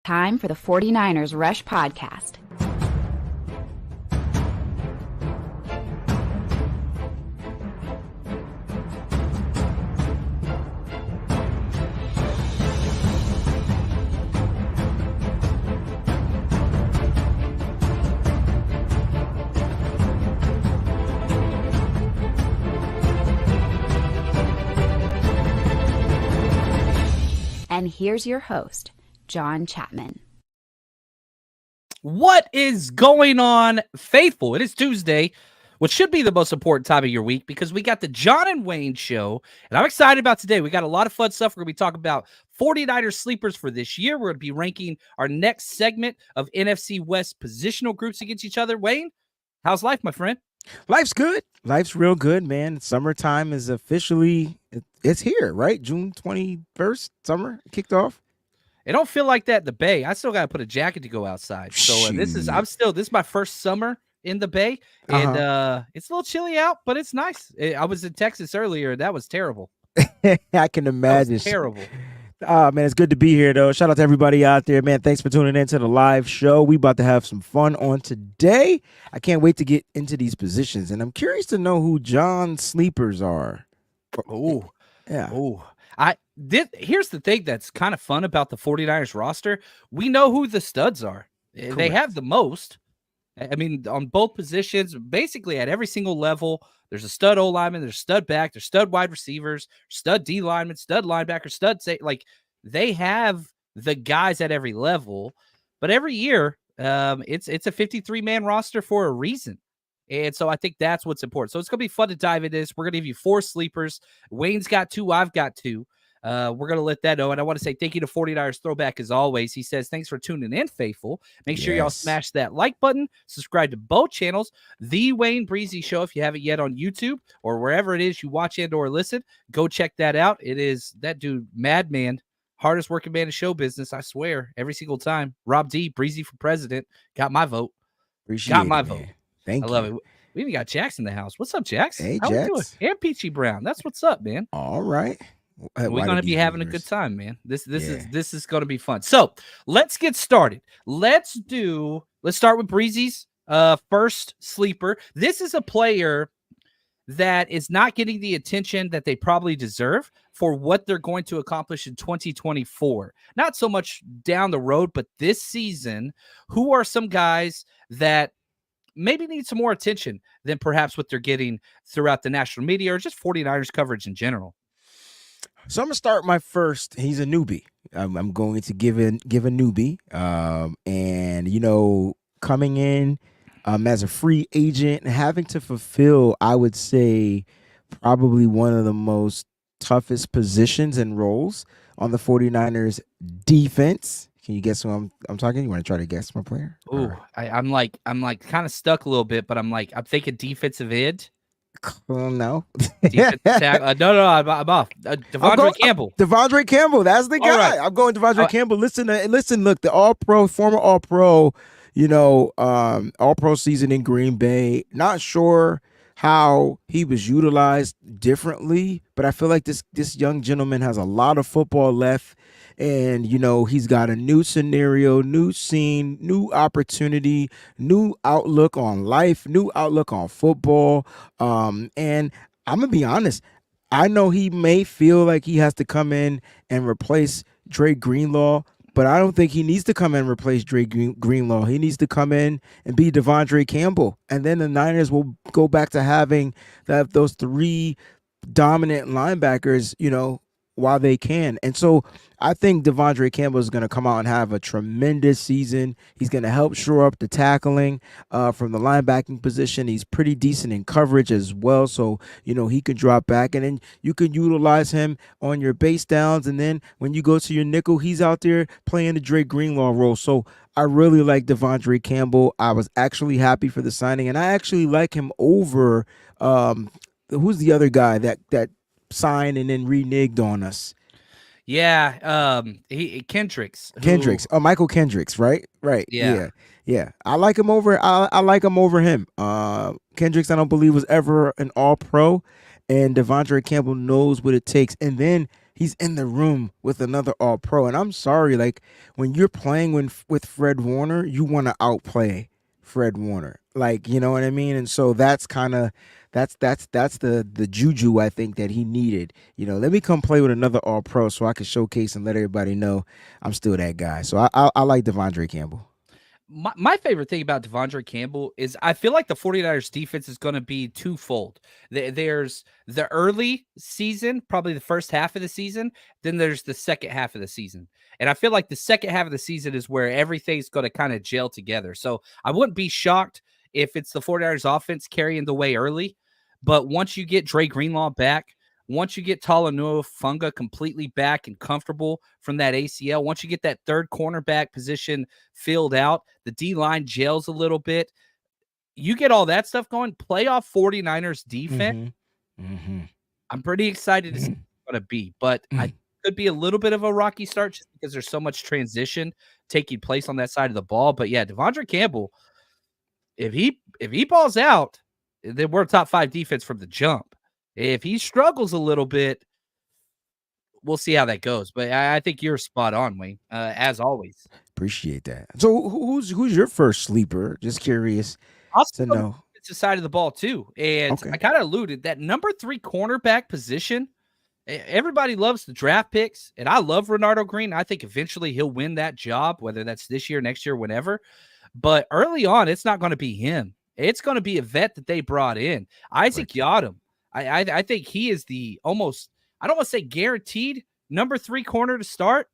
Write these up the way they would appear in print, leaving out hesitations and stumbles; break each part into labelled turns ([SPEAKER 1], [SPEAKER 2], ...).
[SPEAKER 1] Time for the 49ers Rush Podcast. And here's your host, John Chapman.
[SPEAKER 2] What is going on, faithful? It is Tuesday, which should be the most important time of your week because we got the John and Wayne show, and I'm excited about today. We got a lot of fun stuff. We're going to be talking about 49ers sleepers for this year. We're going to be ranking our next segment of NFC West positional groups against each other. Wayne, how's life, my friend?
[SPEAKER 3] Life's good. Life's real good, man. Summertime is officially, it's here, right? June 21st, summer kicked off.
[SPEAKER 2] It don't feel like that in the Bay. I still got to put a jacket to go outside. So this is my first summer in the Bay, and it's a little chilly out, but it's nice. I was in Texas earlier. That was terrible.
[SPEAKER 3] I can imagine.
[SPEAKER 2] That was terrible.
[SPEAKER 3] Man, it's good to be here, though. Shout out to everybody out there, man. Thanks for tuning in to the live show. We about to have some fun on today. I can't wait to get into these positions, and I'm curious to know who John's sleepers are.
[SPEAKER 2] Oh,
[SPEAKER 3] yeah.
[SPEAKER 2] Oh, here's the thing that's kind of fun about the 49ers roster. We know who the studs are. Correct. They have the most. I mean, on both positions, basically at every single level, there's a stud O lineman, there's stud back, there's stud wide receivers, stud D lineman, stud linebacker, stud say, like they have the guys at every level. But every year, it's a 53-man roster for a reason. And so I think that's what's important. So it's going to be fun to dive into this. We're going to give you 4 sleepers. Wayne's got 2. I've got 2. We're going to let that know. And I want to say thank you to 49ers Throwback as always. He says, thanks for tuning in, faithful. Make sure y'all smash that like button. Subscribe to both channels. The Wayne Breezy Show, if you haven't yet on YouTube or wherever it is you watch and or listen, go check that out. It is that dude, Madman, hardest working man in show business, I swear, every single time. Rob D, Breezy for president, got my vote.
[SPEAKER 3] Appreciate
[SPEAKER 2] my
[SPEAKER 3] it,
[SPEAKER 2] vote.
[SPEAKER 3] Thank you.
[SPEAKER 2] I love it. We even got Jax in the house. What's up, Jax?
[SPEAKER 3] Hey,
[SPEAKER 2] How
[SPEAKER 3] Jax.
[SPEAKER 2] we doing? And Peachy Brown. That's what's up, man.
[SPEAKER 3] All right.
[SPEAKER 2] We're going to be having a good time, man. This is going to be fun. So let's get started. Let's start with Breezy's first sleeper. This is a player that is not getting the attention that they probably deserve for what they're going to accomplish in 2024. Not so much down the road, but this season, who are some guys that maybe need some more attention than perhaps what they're getting throughout the national media or just 49ers coverage in general?
[SPEAKER 3] So I'm gonna start my first. He's a newbie. I'm going to give a newbie, and coming in as a free agent, having to fulfill, I would say, probably one of the most toughest positions and roles on the 49ers defense. Can you guess who I'm talking? You want to try to guess my player?
[SPEAKER 2] Oh, I'm like kind of stuck a little bit, but I'm thinking defensive end.
[SPEAKER 3] No.
[SPEAKER 2] No, I'm off. Devondre Campbell.
[SPEAKER 3] Devondre Campbell, that's the guy. Right. I'm going Devondre Campbell. Listen, look, the former All-Pro, All-Pro season in Green Bay. Not sure how he was utilized differently, but I feel like this young gentleman has a lot of football left. And, he's got a new scenario, new scene, new opportunity, new outlook on life, new outlook on football. And I'm going to be honest. I know he may feel like he has to come in and replace Dre Greenlaw, but I don't think he needs to come in and replace Dre Greenlaw. He needs to come in and be Devondre Campbell. And then the Niners will go back to having those 3 dominant linebackers, while they can. And so I think Devondre Campbell is going to come out and have a tremendous season. He's going to help shore up the tackling from the linebacking position. He's pretty decent in coverage as well. So, he can drop back, and then you can utilize him on your base downs. And then when you go to your nickel, he's out there playing the Dre Greenlaw role. So I really like Devondre Campbell. I was actually happy for the signing, and I actually like him over who's the other guy that signed and then reneged on us?
[SPEAKER 2] Yeah, Kendricks.
[SPEAKER 3] Oh, Michael Kendricks, right?
[SPEAKER 2] Yeah.
[SPEAKER 3] I like him over. I like him over him. Kendricks, I don't believe was ever an All-Pro, and Devondre Campbell knows what it takes. And then he's in the room with another All Pro. And I'm sorry, like when you're playing with Fred Warner, you want to outplay Fred Warner, like you know what I mean. And so that's kind of that's the juju I think that he needed. You know, let me come play with another All Pro so I can showcase and let everybody know I'm still that guy. So I like Devondre Campbell.
[SPEAKER 2] My favorite thing about Devondre Campbell is I feel like the 49ers defense is going to be twofold. There's the early season, probably the first half of the season. Then there's the second half of the season. And I feel like the second half of the season is where everything's going to kind of gel together. So I wouldn't be shocked if it's the 49ers offense carrying the way early. But once you get Dre Greenlaw back, once you get Talanoa Funga completely back and comfortable from that ACL, once you get that third cornerback position filled out, the D-line gels a little bit, you get all that stuff going, playoff 49ers defense, I'm pretty excited to see what it's going to be. But I could be a little bit of a rocky start just because there's so much transition taking place on that side of the ball. But yeah, Devondre Campbell, if he balls out, then we're a top 5 defense from the jump. If he struggles a little bit, we'll see how that goes. But I think you're spot on, Wayne, as always.
[SPEAKER 3] Appreciate that. So who's your first sleeper? Just curious to know.
[SPEAKER 2] It's the side of the ball too. And I kind of alluded that number 3 cornerback position. Everybody loves the draft picks, and I love Renardo Green. I think eventually he'll win that job, whether that's this year, next year, whenever. But early on, it's not going to be him. It's going to be a vet that they brought in, Isaac Yiadom. I think he is the almost, I don't want to say guaranteed number 3 corner to start,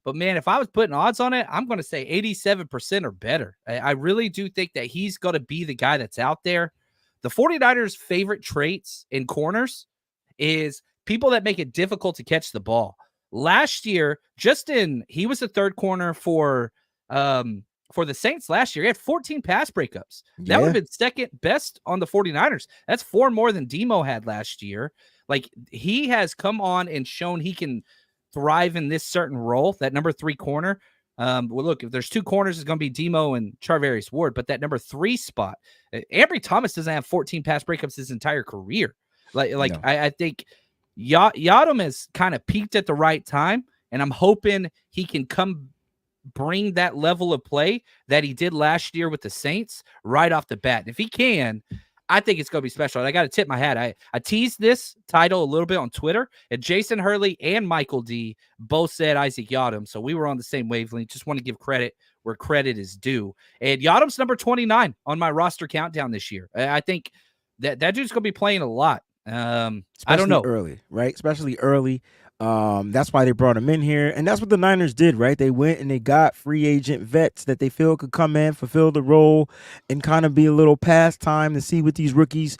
[SPEAKER 2] but man, if I was putting odds on it, I'm going to say 87% or better. I really do think that he's going to be the guy that's out there. The 49ers' favorite traits in corners is people that make it difficult to catch the ball. Last year, he was the third corner for the Saints last year. He had 14 pass breakups. That would have been second best on the 49ers. That's 4 more than Demo had last year. Like, he has come on and shown he can thrive in this certain role, that number 3 corner. Well, look, if there's 2 corners, it's going to be Demo and Charvarius Ward, but that number 3 spot, Ambry Thomas doesn't have 14 pass breakups his entire career. I think Yiadom has kind of peaked at the right time, and I'm hoping he can bring that level of play that he did last year with the Saints right off the bat. And if he can, I think it's going to be special. And I got to tip my hat. I teased this title a little bit on Twitter, and Jason Hurley and Michael D both said Isaac Yiadom. So we were on the same wavelength. Just want to give credit where credit is due. And Yiadom's number 29 on my roster countdown this year. I think that dude's going to be playing a lot. I don't know.
[SPEAKER 3] Early, right? Especially early. That's why they brought him in here, and that's what the Niners did, right? They went and they got free agent vets that they feel could come in, fulfill the role, and kind of be a little past time to see what these rookies,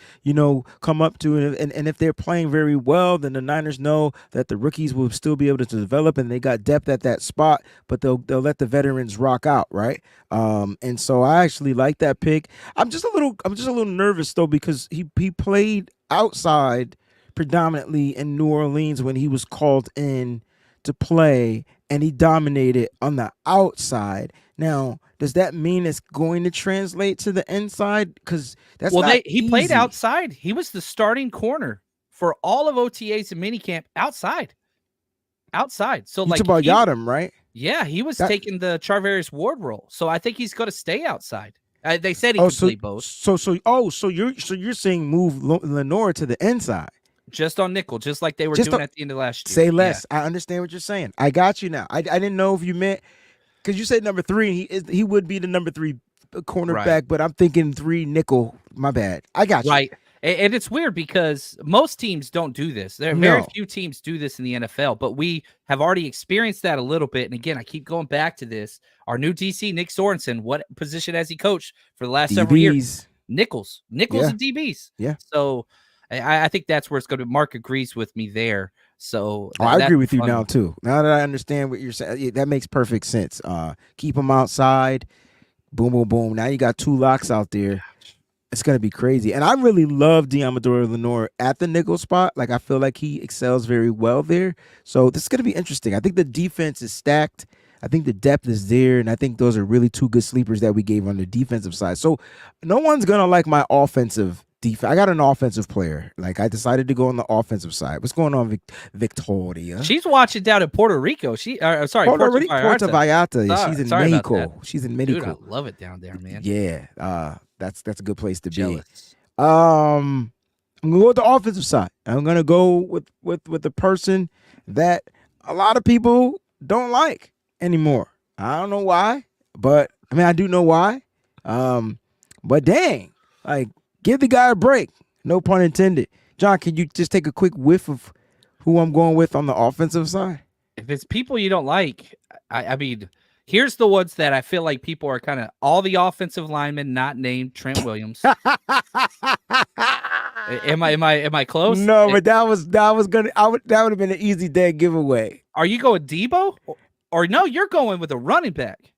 [SPEAKER 3] come up to. And if they're playing very well, then the Niners know that the rookies will still be able to develop, and they got depth at that spot, but they'll let the veterans rock out, right? And so I actually like that pick. I'm just a little nervous though, because he played outside predominantly in New Orleans when he was called in to play, and he dominated on the outside. Now, does that mean it's going to translate to the inside? Because that's
[SPEAKER 2] he played outside. He was the starting corner for all of OTAs and minicamp outside. So
[SPEAKER 3] you talk about Yiadom, right?
[SPEAKER 2] Yeah, he was taking the Charvarius Ward role. So I think he's going to stay outside. They said he could play both.
[SPEAKER 3] So you're saying move Lenore to the inside.
[SPEAKER 2] Just on nickel, just like they were doing at the end of last year.
[SPEAKER 3] Say less. Yeah. I understand what you're saying. I got you now. I didn't know if you meant, because you said number 3. He would be the number 3 cornerback, right. But I'm thinking 3 nickel. My bad. I got you.
[SPEAKER 2] Right. And it's weird because most teams don't do this. There are very few teams do this in the NFL, but we have already experienced that a little bit. And again, I keep going back to this. Our new DC, Nick Sorensen, what position has he coached for the last several years? Nickels and DBs.
[SPEAKER 3] Yeah.
[SPEAKER 2] So I think that's where it's going to be. Mark agrees with me there. So
[SPEAKER 3] I agree with you now too. Now that I understand what you're saying, that makes perfect sense. Keep them outside. Boom, boom, boom. Now you got 2 locks out there. It's going to be crazy. And I really love Deommodore Lenoir at the nickel spot. Like, I feel like he excels very well there. So this is going to be interesting. I think the defense is stacked. I think the depth is there, and I think those are really 2 good sleepers that we gave on the defensive side. So no one's going to like my offensive defense. I got an offensive player. Like, I decided to go on the offensive side. What's going on, Victoria?
[SPEAKER 2] She's watching down in Puerto Rico. Puerto
[SPEAKER 3] Vallarta.
[SPEAKER 2] Sorry,
[SPEAKER 3] She's in
[SPEAKER 2] sorry about
[SPEAKER 3] Mexico.
[SPEAKER 2] that.
[SPEAKER 3] She's in Mexico.
[SPEAKER 2] Dude, I love it down there, man.
[SPEAKER 3] Yeah. That's a good place to
[SPEAKER 2] Jealous.
[SPEAKER 3] be. I'm gonna go with the offensive side. I'm gonna go with the person that a lot of people don't like anymore. I don't know why, but I mean I do know why. But dang, like, give the guy a break. No pun intended. John, can you just take a quick whiff of who I'm going with on the offensive side?
[SPEAKER 2] If it's people you don't like, I mean, here's the ones that I feel like people are kind of all the offensive linemen not named Trent Williams. Am I close?
[SPEAKER 3] No, but that would have been an easy dead giveaway.
[SPEAKER 2] Are you going Debo? Or no, you're going with a running back.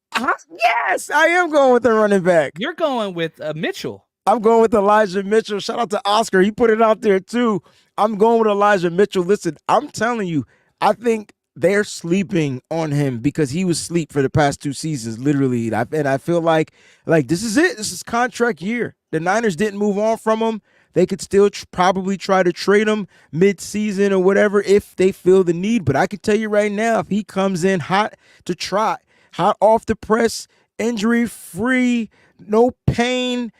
[SPEAKER 3] Yes, I am going with the running back.
[SPEAKER 2] You're going with Mitchell.
[SPEAKER 3] I'm going with Elijah Mitchell. Shout out to Oscar. He put it out there too. I'm going with Elijah Mitchell. Listen, I'm telling you, I think they're sleeping on him because he was asleep for the past 2 seasons, literally. And I feel like this is it. This is contract year. The Niners didn't move on from him. They could still probably try to trade him mid-season or whatever if they feel the need. But I can tell you right now, if he comes in hot to trot, hot off the press, injury-free, no pain,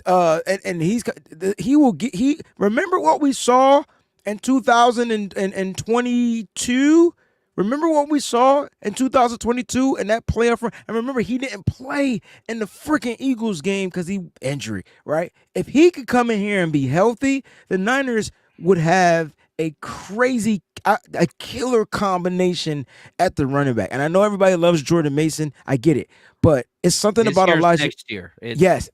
[SPEAKER 3] and he will get. Remember what we saw in 2022. Remember what we saw in 2022 in that playoff run? And remember, he didn't play in the freaking Eagles game because he injury, right? If he could come in here and be healthy, the Niners would have a crazy, a killer combination at the running back. And I know everybody loves Jordan Mason. I get it. But it's something about Elijah.
[SPEAKER 2] Next year.
[SPEAKER 3] Yes.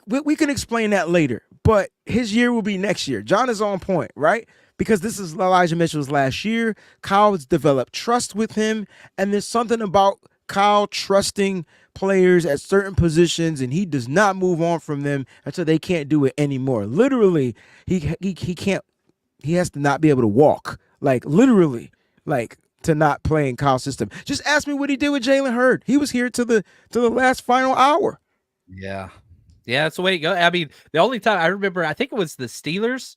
[SPEAKER 3] We can explain that later. But his year will be next year. John is on point, right? Because this is Elijah Mitchell's last year. Kyle has developed trust with him. And there's something about Kyle trusting players at certain positions, and he does not move on from them until they can't do it anymore. Literally, he can't. He has to not be able to walk. Like, literally, like, to not play in Kyle's system. Just ask me what he did with Jalen Hurd. He was here to the last final hour.
[SPEAKER 2] Yeah. Yeah, that's the way to go. I mean, the only time I remember, I think it was the Steelers,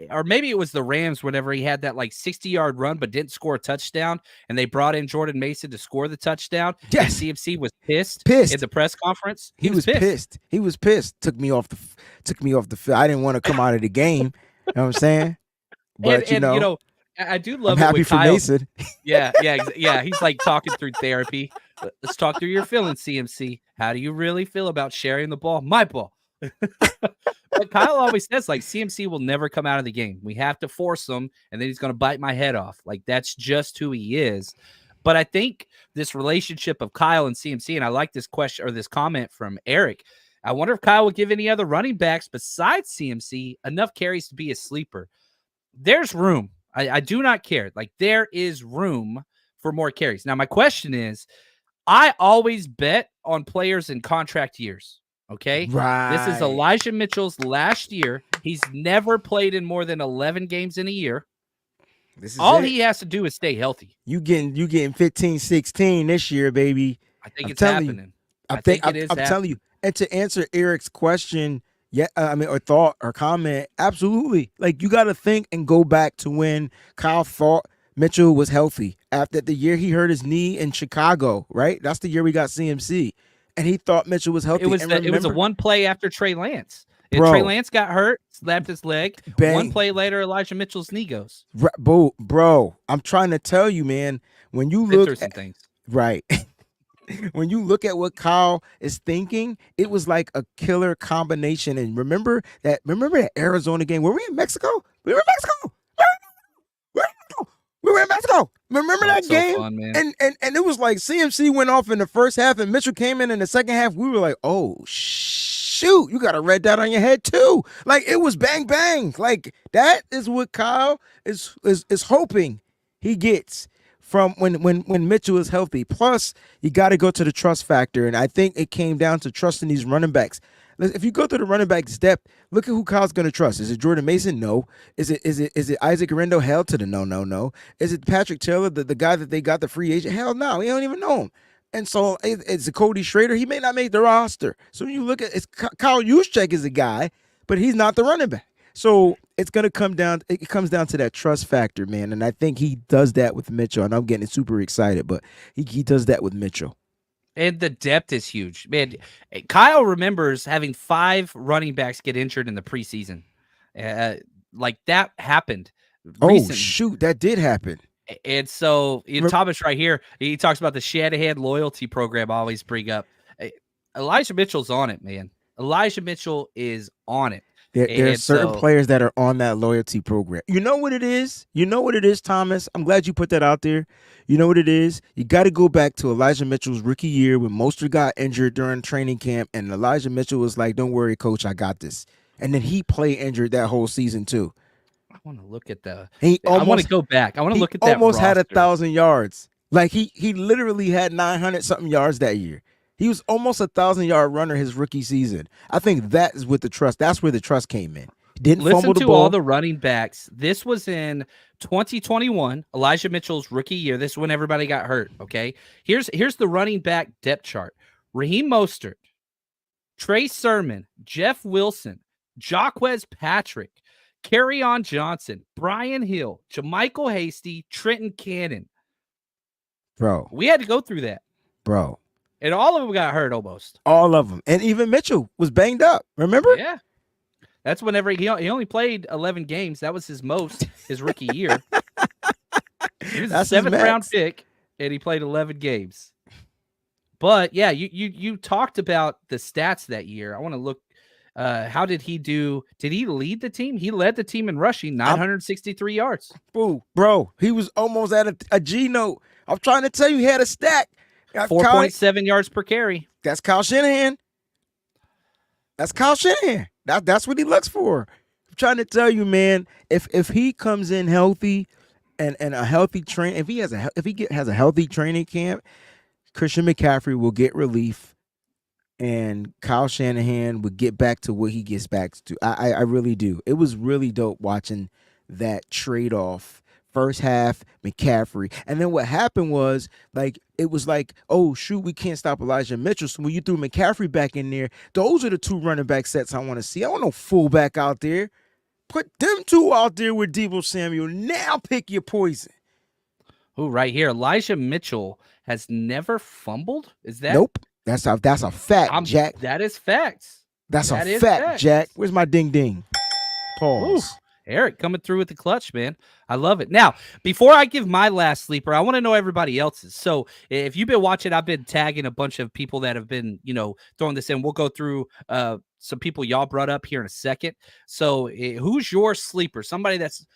[SPEAKER 2] or maybe it was the Rams, whenever he had that like 60-yard run but didn't score a touchdown, and they brought in Jordan Mason to score the touchdown.
[SPEAKER 3] Yes.
[SPEAKER 2] And CMC was pissed in the press conference.
[SPEAKER 3] He was pissed. He was pissed. Took me off the field. I didn't want to come out of the game. You know what I'm saying? But
[SPEAKER 2] and, you know, I do love.
[SPEAKER 3] I'm happy for
[SPEAKER 2] Kyle.
[SPEAKER 3] Mason.
[SPEAKER 2] Yeah. He's like talking through therapy. Let's talk through your feelings, CMC. How do you really feel about sharing the ball? My ball. But Kyle always says, like, CMC will never come out of the game. We have to force him, and then he's going to bite my head off. Like, that's just who he is. But I think this relationship of Kyle and CMC, and I like this question or this comment from Eric. I wonder if Kyle will give any other running backs besides CMC enough carries to be a sleeper. There's room. I do not care. Like, there is room for more carries. Now, my question is, I always bet on players in contract years. Okay.
[SPEAKER 3] Right.
[SPEAKER 2] This is Elijah Mitchell's last year. He's never played in more than 11 games in a year. All he has to do is stay healthy.
[SPEAKER 3] You getting 15, 16 this year, baby.
[SPEAKER 2] I think it's happening. I think it is.
[SPEAKER 3] I'm telling you. And to answer Eric's question, or thought or comment, absolutely. Like, you got to think and go back to when Kyle thought Mitchell was healthy after the year he hurt his knee in Chicago, right? That's the year we got CMC. And he thought Mitchell was healthy.
[SPEAKER 2] It was a one play after Trey Lance. Trey Lance got hurt, slapped his leg. Bang. One play later, Elijah Mitchell's knee goes.
[SPEAKER 3] Bro, I'm trying to tell you, man, when you look at
[SPEAKER 2] things.
[SPEAKER 3] Right. When you look at what Kyle is thinking, it was like a killer combination. And remember that Arizona game? Were we in Mexico? We were in Mexico. We were in Mexico. Remember that game?
[SPEAKER 2] Fun, man.
[SPEAKER 3] And it was like CMC went off in the first half and Mitchell came in the second half. We were like, oh, shoot, you got a red dot on your head too. Like, it was bang, bang. Like, that is what Kyle is hoping he gets from when Mitchell is healthy. Plus, you got to go to the trust factor. And I think it came down to trusting these running backs. If you go through the running back's depth, look at who Kyle's going to trust. Is it Jordan Mason? No. Is it Isaac Guerrero? Hell to the no. Is it Patrick Taylor, the guy that they got, the free agent? Hell no. We don't even know him. And so it's Cody Schrader. He may not make the roster. So when you look at Kyle Juszczyk is a guy, but he's not the running back. So it's gonna come down. It comes down to that trust factor, man. And I think he does that with Mitchell. And I'm getting super excited, but he does that with Mitchell.
[SPEAKER 2] And the depth is huge, man. Kyle remembers having 5 running backs get injured in the preseason. Like that happened.
[SPEAKER 3] Recently. Oh shoot, that did happen.
[SPEAKER 2] And so Thomas right here, he talks about the Shanahan loyalty program I always bring up. Elijah Mitchell's on it, man. Elijah Mitchell is on it.
[SPEAKER 3] There are certain players that are on that loyalty program. You know what it is? You know what it is, Thomas? I'm glad you put that out there. You know what it is? You got to go back to Elijah Mitchell's rookie year when Mostert got injured during training camp, and Elijah Mitchell was like, don't worry, coach, I got this. And then he played injured that whole season too.
[SPEAKER 2] I want to look at the –
[SPEAKER 3] I
[SPEAKER 2] want to go back. I want to look at that
[SPEAKER 3] almost
[SPEAKER 2] roster.
[SPEAKER 3] Had 1,000 yards. Like he literally had 900-something yards that year. He was almost 1,000-yard runner his rookie season. I think that is with the trust. That's where the trust came in. Didn't fumble the ball. Listen to
[SPEAKER 2] all the running backs. This was in 2021, Elijah Mitchell's rookie year. This is when everybody got hurt, okay? Here's the running back depth chart. Raheem Mostert, Trey Sermon, Jeff Wilson, Jaquez Patrick, Kerryon Johnson, Brian Hill, Jermichael Hasty, Trenton Cannon.
[SPEAKER 3] Bro.
[SPEAKER 2] We had to go through that.
[SPEAKER 3] Bro.
[SPEAKER 2] And all of them got hurt almost.
[SPEAKER 3] All of them. And even Mitchell was banged up. Remember?
[SPEAKER 2] Yeah. That's whenever he only played 11 games. That was his most, his rookie year. He was a 7th-round pick, and he played 11 games. But, yeah, you talked about the stats that year. I want to look. How did he do? Did he lead the team? He led the team in rushing, 963 yards.
[SPEAKER 3] Bro, he was almost at a G note. I'm trying to tell you, he had a stack.
[SPEAKER 2] 4.7 yards per carry.
[SPEAKER 3] That's Kyle Shanahan. That's what he looks for. I'm trying to tell you, man. If he comes in healthy and a healthy train, if he has a healthy training camp, Christian McCaffrey will get relief, and Kyle Shanahan would get back to what he gets back to. I really do. It was really dope watching that trade-off. First half, McCaffrey. And then what happened was, it was like, oh, shoot, we can't stop Elijah Mitchell. So when you threw McCaffrey back in there, those are the 2 running back sets I want to see. I want no fullback out there. Put them 2 out there with Deebo Samuel. Now pick your poison.
[SPEAKER 2] Oh, right here. Elijah Mitchell has never fumbled? Is that?
[SPEAKER 3] Nope. That's a fact, Jack.
[SPEAKER 2] That is facts.
[SPEAKER 3] That's a fact, Jack. Where's my ding-ding? Pause.
[SPEAKER 2] Ooh. Eric coming through with the clutch, man. I love it. Now, before I give my last sleeper, I want to know everybody else's. So if you've been watching, I've been tagging a bunch of people that have been, throwing this in. We'll go through some people y'all brought up here in a second. So who's your sleeper? Somebody that's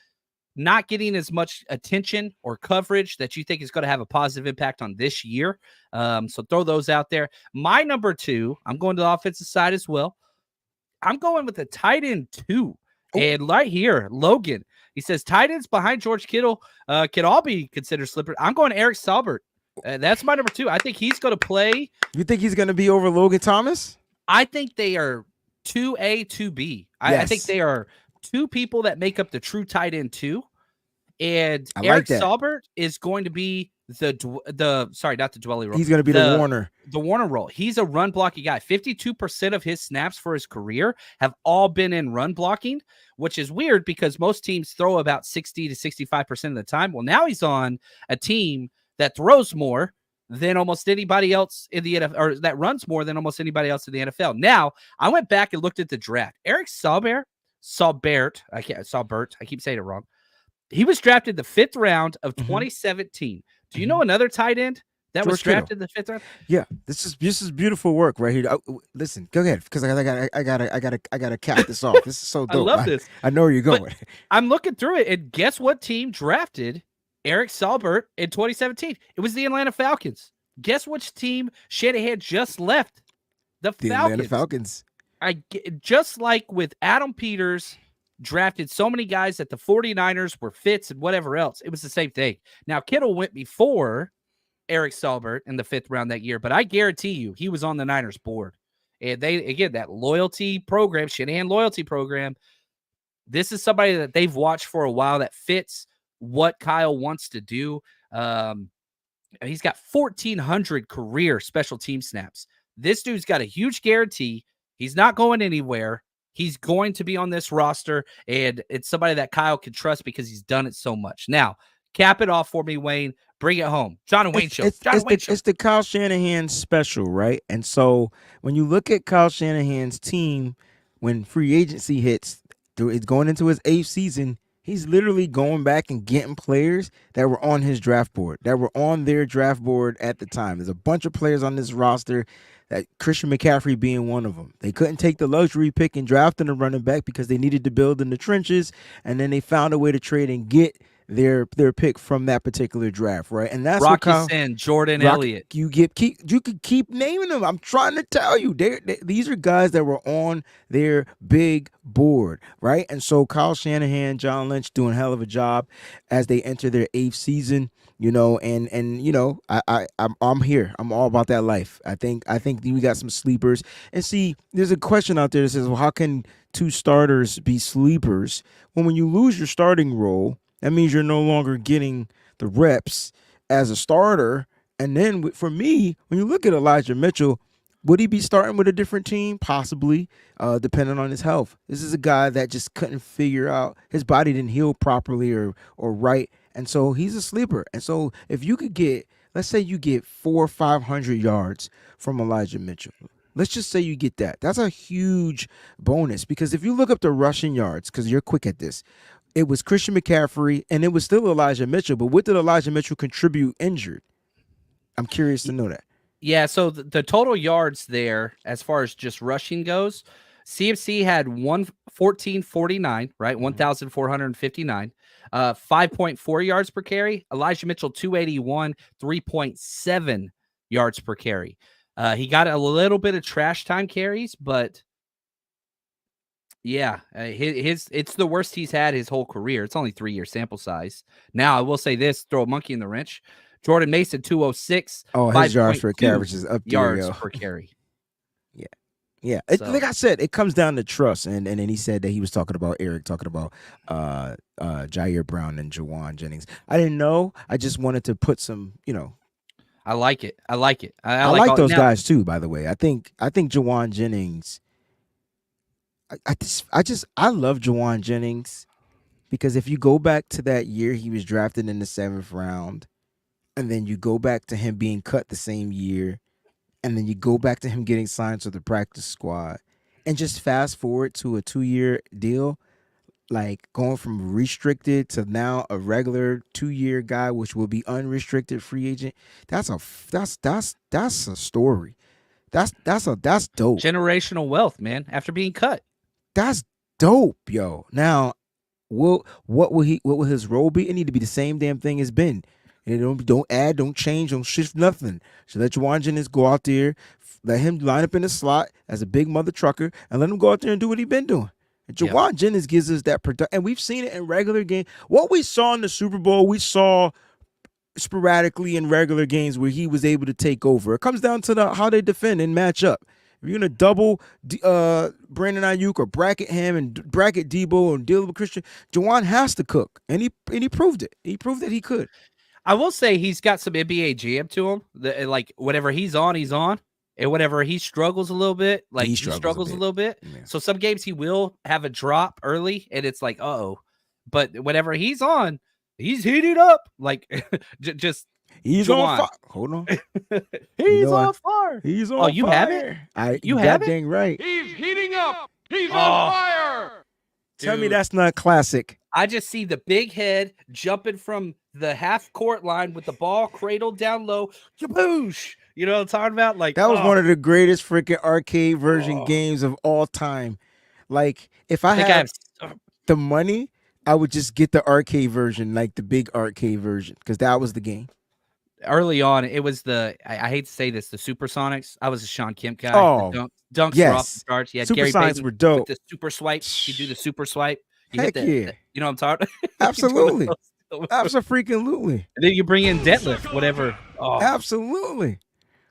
[SPEAKER 2] not getting as much attention or coverage that you think is going to have a positive impact on this year. So throw those out there. My number 2, I'm going to the offensive side as well. I'm going with the tight end 2. And right here, Logan, he says tight ends behind George Kittle can all be considered slippery. I'm going Eric Saubert. That's my number 2. I think he's going to play. You
[SPEAKER 3] think he's going to be over Logan Thomas?
[SPEAKER 2] I think they are 2A, 2B.
[SPEAKER 3] Yes.
[SPEAKER 2] I think they are 2 people that make up the true tight end 2. And
[SPEAKER 3] Eric
[SPEAKER 2] Saubert is going to be not the Dwelly role.
[SPEAKER 3] He's going to be the Warner.
[SPEAKER 2] The Warner role. He's a run blocking guy. 52% of his snaps for his career have all been in run blocking, which is weird because most teams throw about 60 to 65% of the time. Well, now he's on a team that throws more than almost anybody else in the NFL, or that runs more than almost anybody else in the NFL. Now, I went back and looked at the draft. Eric Saubert, I keep saying it wrong. He was drafted the 5th round of 2017. Do you know another tight end that was drafted the 5th round?
[SPEAKER 3] Yeah, this is beautiful work right here. Listen, go ahead, because I gotta cap this off. This is so dope.
[SPEAKER 2] I love this.
[SPEAKER 3] I know where you're going.
[SPEAKER 2] But I'm looking through it, and guess what team drafted Eric Saubert in 2017? It was the Atlanta Falcons. Guess which team Shanahan just left? The Falcons.
[SPEAKER 3] Atlanta Falcons.
[SPEAKER 2] Just like with Adam Peters drafted so many guys that the 49ers were fits and whatever else. It was the same thing. Now, Kittle went before Eric Saubert in the 5th round that year, but I guarantee you he was on the Niners board. And that loyalty program, Shanahan loyalty program, this is somebody that they've watched for a while that fits what Kyle wants to do. He's got 1,400 career special team snaps. This dude's got a huge guarantee. He's not going anywhere. He's going to be on this roster, and it's somebody that Kyle can trust because he's done it so much. Now, cap it off for me, Wayne. Bring it home. John and Wayne show.
[SPEAKER 3] It's the Kyle Shanahan special, right? And so when you look at Kyle Shanahan's team, when free agency hits, it's going into his 8th season. He's literally going back and getting players that were on his draft board, that were on their draft board at the time. There's a bunch of players on this roster, that Christian McCaffrey being one of them. They couldn't take the luxury pick and drafting a running back because they needed to build in the trenches, and then they found a way to trade and get their pick from that particular draft, right? And that's
[SPEAKER 2] Rocky
[SPEAKER 3] what
[SPEAKER 2] Sin, Jordan Elliott.
[SPEAKER 3] You could keep naming them. I'm trying to tell you, these are guys that were on their big board, right? And so Kyle Shanahan, John Lynch doing a hell of a job as they enter their 8th season. I'm here. I'm all about that life. I think we got some sleepers. And see, there's a question out there that says, well, how can 2 starters be sleepers? Well, when you lose your starting role, that means you're no longer getting the reps as a starter. And then for me, when you look at Elijah Mitchell, would he be starting with a different team? Possibly, depending on his health. This is a guy that just couldn't figure out, his body didn't heal properly or right. And so he's a sleeper. And so if you could get, let's say you get 400 or 500 yards from Elijah Mitchell. Let's just say you get that. That's a huge bonus, because if you look up the rushing yards, because you're quick at this, it was Christian McCaffrey and it was still Elijah Mitchell. But what did Elijah Mitchell contribute injured? I'm curious to know that.
[SPEAKER 2] Yeah, so the total yards there, as far as just rushing goes, CMC had 114.49, right? 1,459. 5.4 yards per carry. Elijah Mitchell, 281, 3.7 yards per carry. He got a little bit of trash time carries, but yeah, it's the worst he's had his whole career. It's only 3-year sample size. Now, I will say this, throw a monkey in the wrench. Jordan Mason, 206.
[SPEAKER 3] Oh, his yards per carry is up there,
[SPEAKER 2] yards per carry.
[SPEAKER 3] Yeah.
[SPEAKER 2] So,
[SPEAKER 3] like I said, it comes down to trust. And then he said that he was talking about Jair Brown and Jawan Jennings. I didn't know. I just wanted to put some,
[SPEAKER 2] I like it. I like it.
[SPEAKER 3] I like those guys too, by the way. I think Jawan Jennings. I love Jawan Jennings, because if you go back to that year he was drafted in the 7th round, and then you go back to him being cut the same year, and then you go back to him getting signed to the practice squad, and just fast forward to a 2-year deal, like going from restricted to now a regular 2-year guy, which will be unrestricted free agent. That's a story. That's dope.
[SPEAKER 2] Generational wealth, man, after being cut.
[SPEAKER 3] That's dope, yo. Now, what will his role be? It need to be the same damn thing as Ben. And don't add, don't change, don't shift nothing. So let Jawan Jennings go out there, let him line up in the slot as a big mother trucker, and let him go out there and do what he been doing. And Jawan Jennings gives us that production, and we've seen it in regular game. What we saw in the Super Bowl, we saw sporadically in regular games where he was able to take over. It comes down to how they defend and match up. If you're gonna double Brandon Ayuk or bracket him and bracket Debo and deal with Christian, Jawan has to cook, and he proved it. He proved that he could.
[SPEAKER 2] I will say he's got some NBA jam to him. Like whatever he's on, and whenever he struggles a little bit, like he struggles a little bit. Yeah. So some games he will have a drop early, and it's like, uh-oh. But whenever he's on, he's heated up. Like just
[SPEAKER 3] he's on fire. Hold on.
[SPEAKER 2] He's on fire.
[SPEAKER 3] He's on fire.
[SPEAKER 2] Oh, you have it? You have it?
[SPEAKER 3] Dang right.
[SPEAKER 4] He's heating up. He's on fire.
[SPEAKER 3] Tell me that's not classic.
[SPEAKER 2] I just see the big head jumping from the half-court line with the ball cradled down low. Kaboosh! You know what I'm talking about? Like
[SPEAKER 3] that was one of the greatest freaking arcade version games of all time. Like, if I had the money, I would just get the arcade version, like the big arcade version, because that was the game.
[SPEAKER 2] Early on, it was I hate to say this, the Supersonics. I was a Sean Kemp guy.
[SPEAKER 3] Oh,
[SPEAKER 2] dunks were off the charts. Yeah,
[SPEAKER 3] Supersonics were dope.
[SPEAKER 2] With the super swipe, you do the super swipe. You
[SPEAKER 3] Heck
[SPEAKER 2] hit
[SPEAKER 3] yeah.
[SPEAKER 2] you know what I'm talking about?
[SPEAKER 3] Absolutely. Absolutely.
[SPEAKER 2] And then you bring in deadlift, whatever. Oh.
[SPEAKER 3] Absolutely.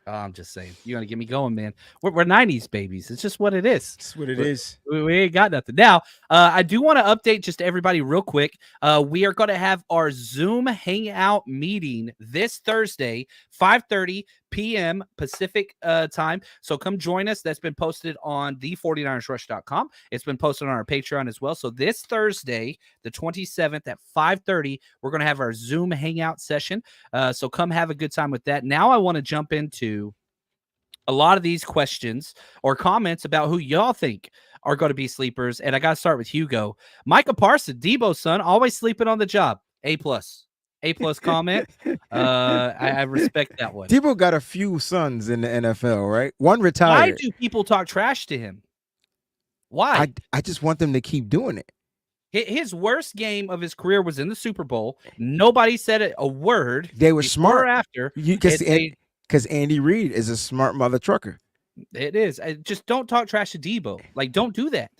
[SPEAKER 2] Oh, I'm just saying, you're gonna get me going, man. We're 90s babies. It's just what it is.
[SPEAKER 3] It's what it is.
[SPEAKER 2] We ain't got nothing. Now, I do want to update just everybody real quick. We are going to have our Zoom Hangout meeting this Thursday, 5:30 p.m. Pacific time. So come join us. That's been posted on the49ersrush.com. It's been posted on our Patreon as well. So this Thursday, the 27th at 5:30, we're going to have our Zoom hangout session. So come have a good time with that. Now I want to jump into a lot of these questions or comments about who y'all think are going to be sleepers. And I got to start with Hugo. Micah Parsons, Debo's son, always sleeping on the job. A+ comment. I respect that one.
[SPEAKER 3] Debo got a few sons in the NFL, right? One retired.
[SPEAKER 2] Why do people talk trash to him? Why?
[SPEAKER 3] I just want them to keep doing it.
[SPEAKER 2] His worst game of his career was in the Super Bowl. Nobody said a word.
[SPEAKER 3] They were smart
[SPEAKER 2] after.
[SPEAKER 3] Because Andy Reid is a smart mother trucker.
[SPEAKER 2] It is. Just don't talk trash to Debo. Like, don't do that.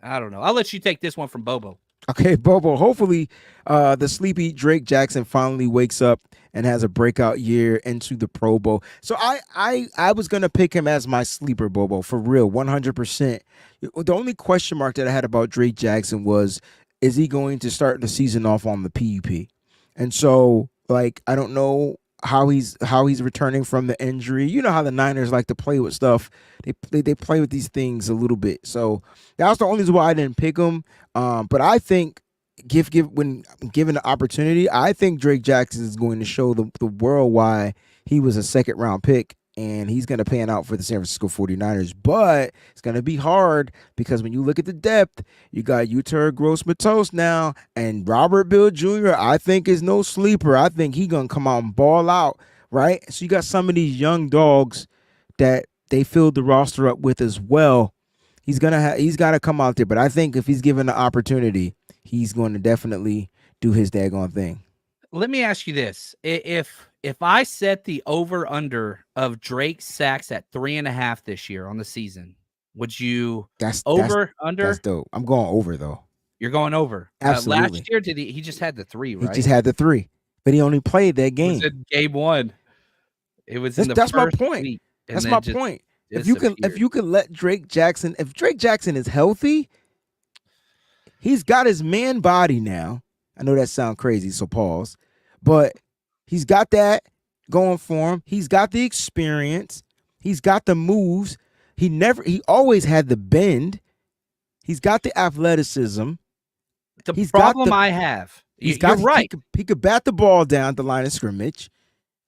[SPEAKER 2] I don't know. I'll let you take this one from Bobo.
[SPEAKER 3] Okay, Bobo. Hopefully, the sleepy Drake Jackson finally wakes up and has a breakout year into the Pro Bowl. So I was gonna pick him as my sleeper, Bobo, for real, 100%. The only question mark that I had about Drake Jackson was, is he going to start the season off on the PUP? And so, like, I don't know how he's returning from the injury. You know how the Niners like to play with stuff. They play with these things a little bit. So that was the only reason why I didn't pick him. But I think when given the opportunity, I think Drake Jackson is going to show the world why he was a second round pick, and he's going to pan out for the San Francisco 49ers. But it's going to be hard because when you look at the depth, you got Yetur Gross-Matos now, and Robert Bill Jr. I think is no sleeper. I think he's going to come out and ball out, right? So you got some of these young dogs that they filled the roster up with as well. He's got to come out there. But I think if he's given the opportunity, he's going to definitely do his daggone thing.
[SPEAKER 2] Let me ask you this. If I set the over-under of Drake sacks at 3.5 this year on the season, would you under?
[SPEAKER 3] That's dope. I'm going over, though.
[SPEAKER 2] You're going over.
[SPEAKER 3] Absolutely.
[SPEAKER 2] Last year, he just had the 3, right?
[SPEAKER 3] He just had the 3, but he only played that game.
[SPEAKER 2] It was in game 1. It was in the
[SPEAKER 3] that's
[SPEAKER 2] first
[SPEAKER 3] my point.
[SPEAKER 2] week,
[SPEAKER 3] that's my point. If you can let Drake Jackson, if Drake Jackson is healthy, he's got his man body now. I know that sounds crazy, so pause. But he's got that going for him. He's got the experience. He's got the moves. He always had the bend. He's got the athleticism.
[SPEAKER 2] I have. You're right.
[SPEAKER 3] He could bat the ball down at the line of scrimmage.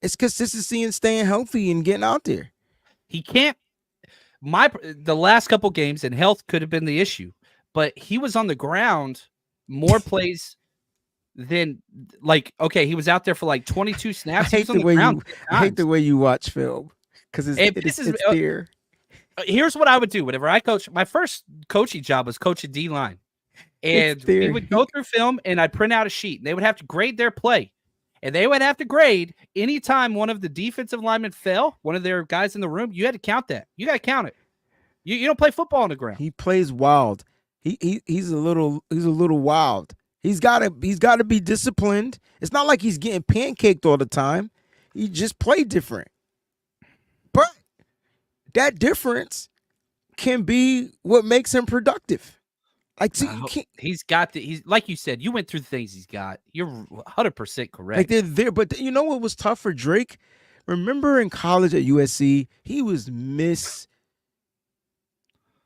[SPEAKER 3] It's consistency and staying healthy and getting out there.
[SPEAKER 2] He can't. The last couple games, and health could have been the issue, but he was on the ground more plays than he was out there for like 22 snaps.
[SPEAKER 3] I hate the way you watch film because it's there.
[SPEAKER 2] Here's what I would do whenever I coach. My first coaching job was coaching D-line, and we would go through film, and I'd print out a sheet, and they would have to grade their play. And they would have to grade anytime one of the defensive linemen fell, one of their guys in the room, you had to count that. You got to count it. You don't play football on the ground.
[SPEAKER 3] He plays wild. He's a little wild. He's got to be disciplined. It's not like he's getting pancaked all the time. He just played different. But that difference can be what makes him productive. Like, see,
[SPEAKER 2] he's like you said, you went through the things he's got. You're 100% correct.
[SPEAKER 3] Like, they're there, but you know what was tough for Drake? Remember in college at USC, he was misbuilt.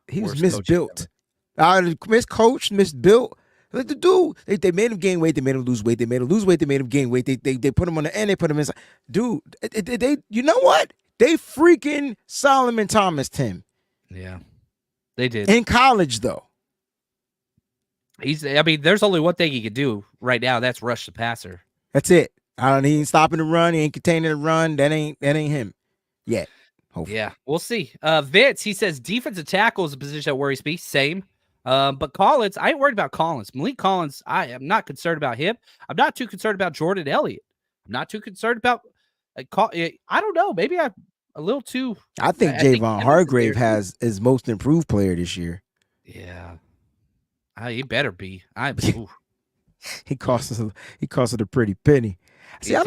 [SPEAKER 3] Miscoached, misbuilt. Like the dude, they made him gain weight, they made him lose weight, they made him lose weight, they made him gain weight. They put him on the end, they put him inside. Dude, they you know what? They freaking Solomon Thomas'd him.
[SPEAKER 2] Yeah, they did.
[SPEAKER 3] In college, though.
[SPEAKER 2] There's only one thing he could do right now. That's rush the passer.
[SPEAKER 3] That's it. He ain't stopping the run. He ain't containing the run. That ain't him yet. Hopefully.
[SPEAKER 2] Yeah, we'll see. Vince, he says defensive tackle is a position that worries me. Same. But Collins, I ain't worried about Collins. Malik Collins, I am not concerned about him. I'm not too concerned about Jordan Elliott. I'm not too concerned about. I don't know. Maybe I'm a little too.
[SPEAKER 3] I think Javon Hargrave has his most improved player this year.
[SPEAKER 2] Yeah. He better be.
[SPEAKER 3] He cost us a pretty penny. See,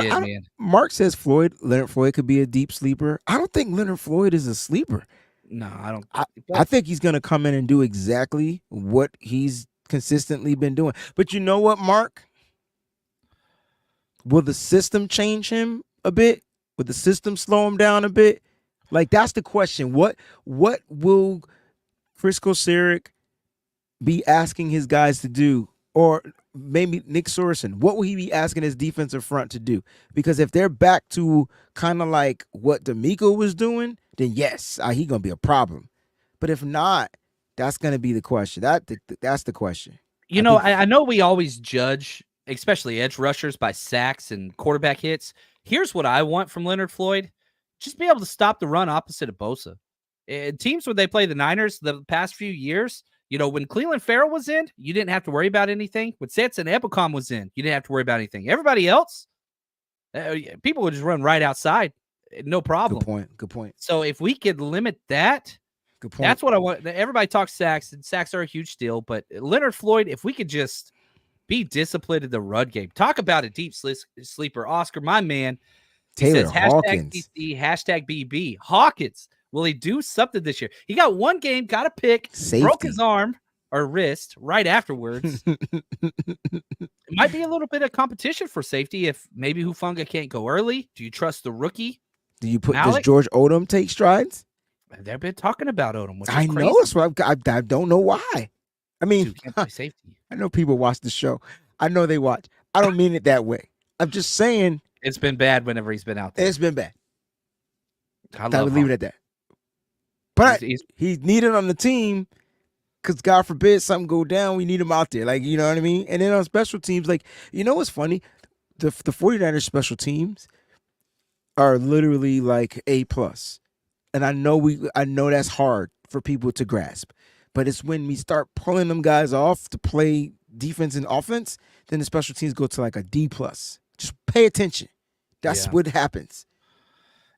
[SPEAKER 3] Mark says Leonard Floyd could be a deep sleeper. I don't think Leonard Floyd is a sleeper.
[SPEAKER 2] No, I don't.
[SPEAKER 3] I think he's going to come in and do exactly what he's consistently been doing. But you know what, Mark? Will the system change him a bit? Would the system slow him down a bit? Like, that's the question. What will Chris Kocurek be asking his guys to do? Or maybe Nick Sorensen, what will he be asking his defensive front to do? Because if they're back to kind of like what D'Amico was doing, then yes, he's going to be a problem. But if not, that's going to be the question. That's the question.
[SPEAKER 2] I know we always judge, especially edge rushers, by sacks and quarterback hits. Here's what I want from Leonard Floyd. Just be able to stop the run opposite of Bosa. Teams, when they play the Niners the past few years, when Cleveland Farrell was in, you didn't have to worry about anything. When Stetson Ebicom was in, you didn't have to worry about anything. Everybody else, people would just run right outside. No problem.
[SPEAKER 3] Good point.
[SPEAKER 2] So if we could limit that,
[SPEAKER 3] good point.
[SPEAKER 2] That's what I want. Everybody talks sacks, and sacks are a huge deal. But Leonard Floyd, if we could just be disciplined in the run game. Talk about a deep sleeper. Oscar, my man,
[SPEAKER 3] Taylor
[SPEAKER 2] says
[SPEAKER 3] Hawkins.
[SPEAKER 2] #TC, #BB. Hawkins, will he do something this year? He got one game, got a pick,
[SPEAKER 3] Safety.
[SPEAKER 2] broke his arm or wrist right afterwards. It might be a little bit of competition for safety if maybe Hufanga can't go early. Do you trust the rookie?
[SPEAKER 3] Does George Odom take strides?
[SPEAKER 2] They've been talking about Odom, which is
[SPEAKER 3] I
[SPEAKER 2] crazy.
[SPEAKER 3] know. That's what I don't know why. I mean,
[SPEAKER 2] Dude, can't play safety.
[SPEAKER 3] I know people watch the show. I know they watch. I don't mean it that way. I'm just saying
[SPEAKER 2] It's been bad whenever he's been out there.
[SPEAKER 3] it's been bad.
[SPEAKER 2] I
[SPEAKER 3] would
[SPEAKER 2] love
[SPEAKER 3] leave
[SPEAKER 2] him.
[SPEAKER 3] it at that. But
[SPEAKER 2] He's-
[SPEAKER 3] he's needed on the team because God forbid something go down. We need him out there. Like, you know what I mean? And then on special teams, like, you know what's funny? The 49ers special teams are literally like A+. And I know that's hard for people to grasp. But it's when we start pulling them guys off to play defense and offense, then the special teams go to like a D+. Just pay attention. That's what happens.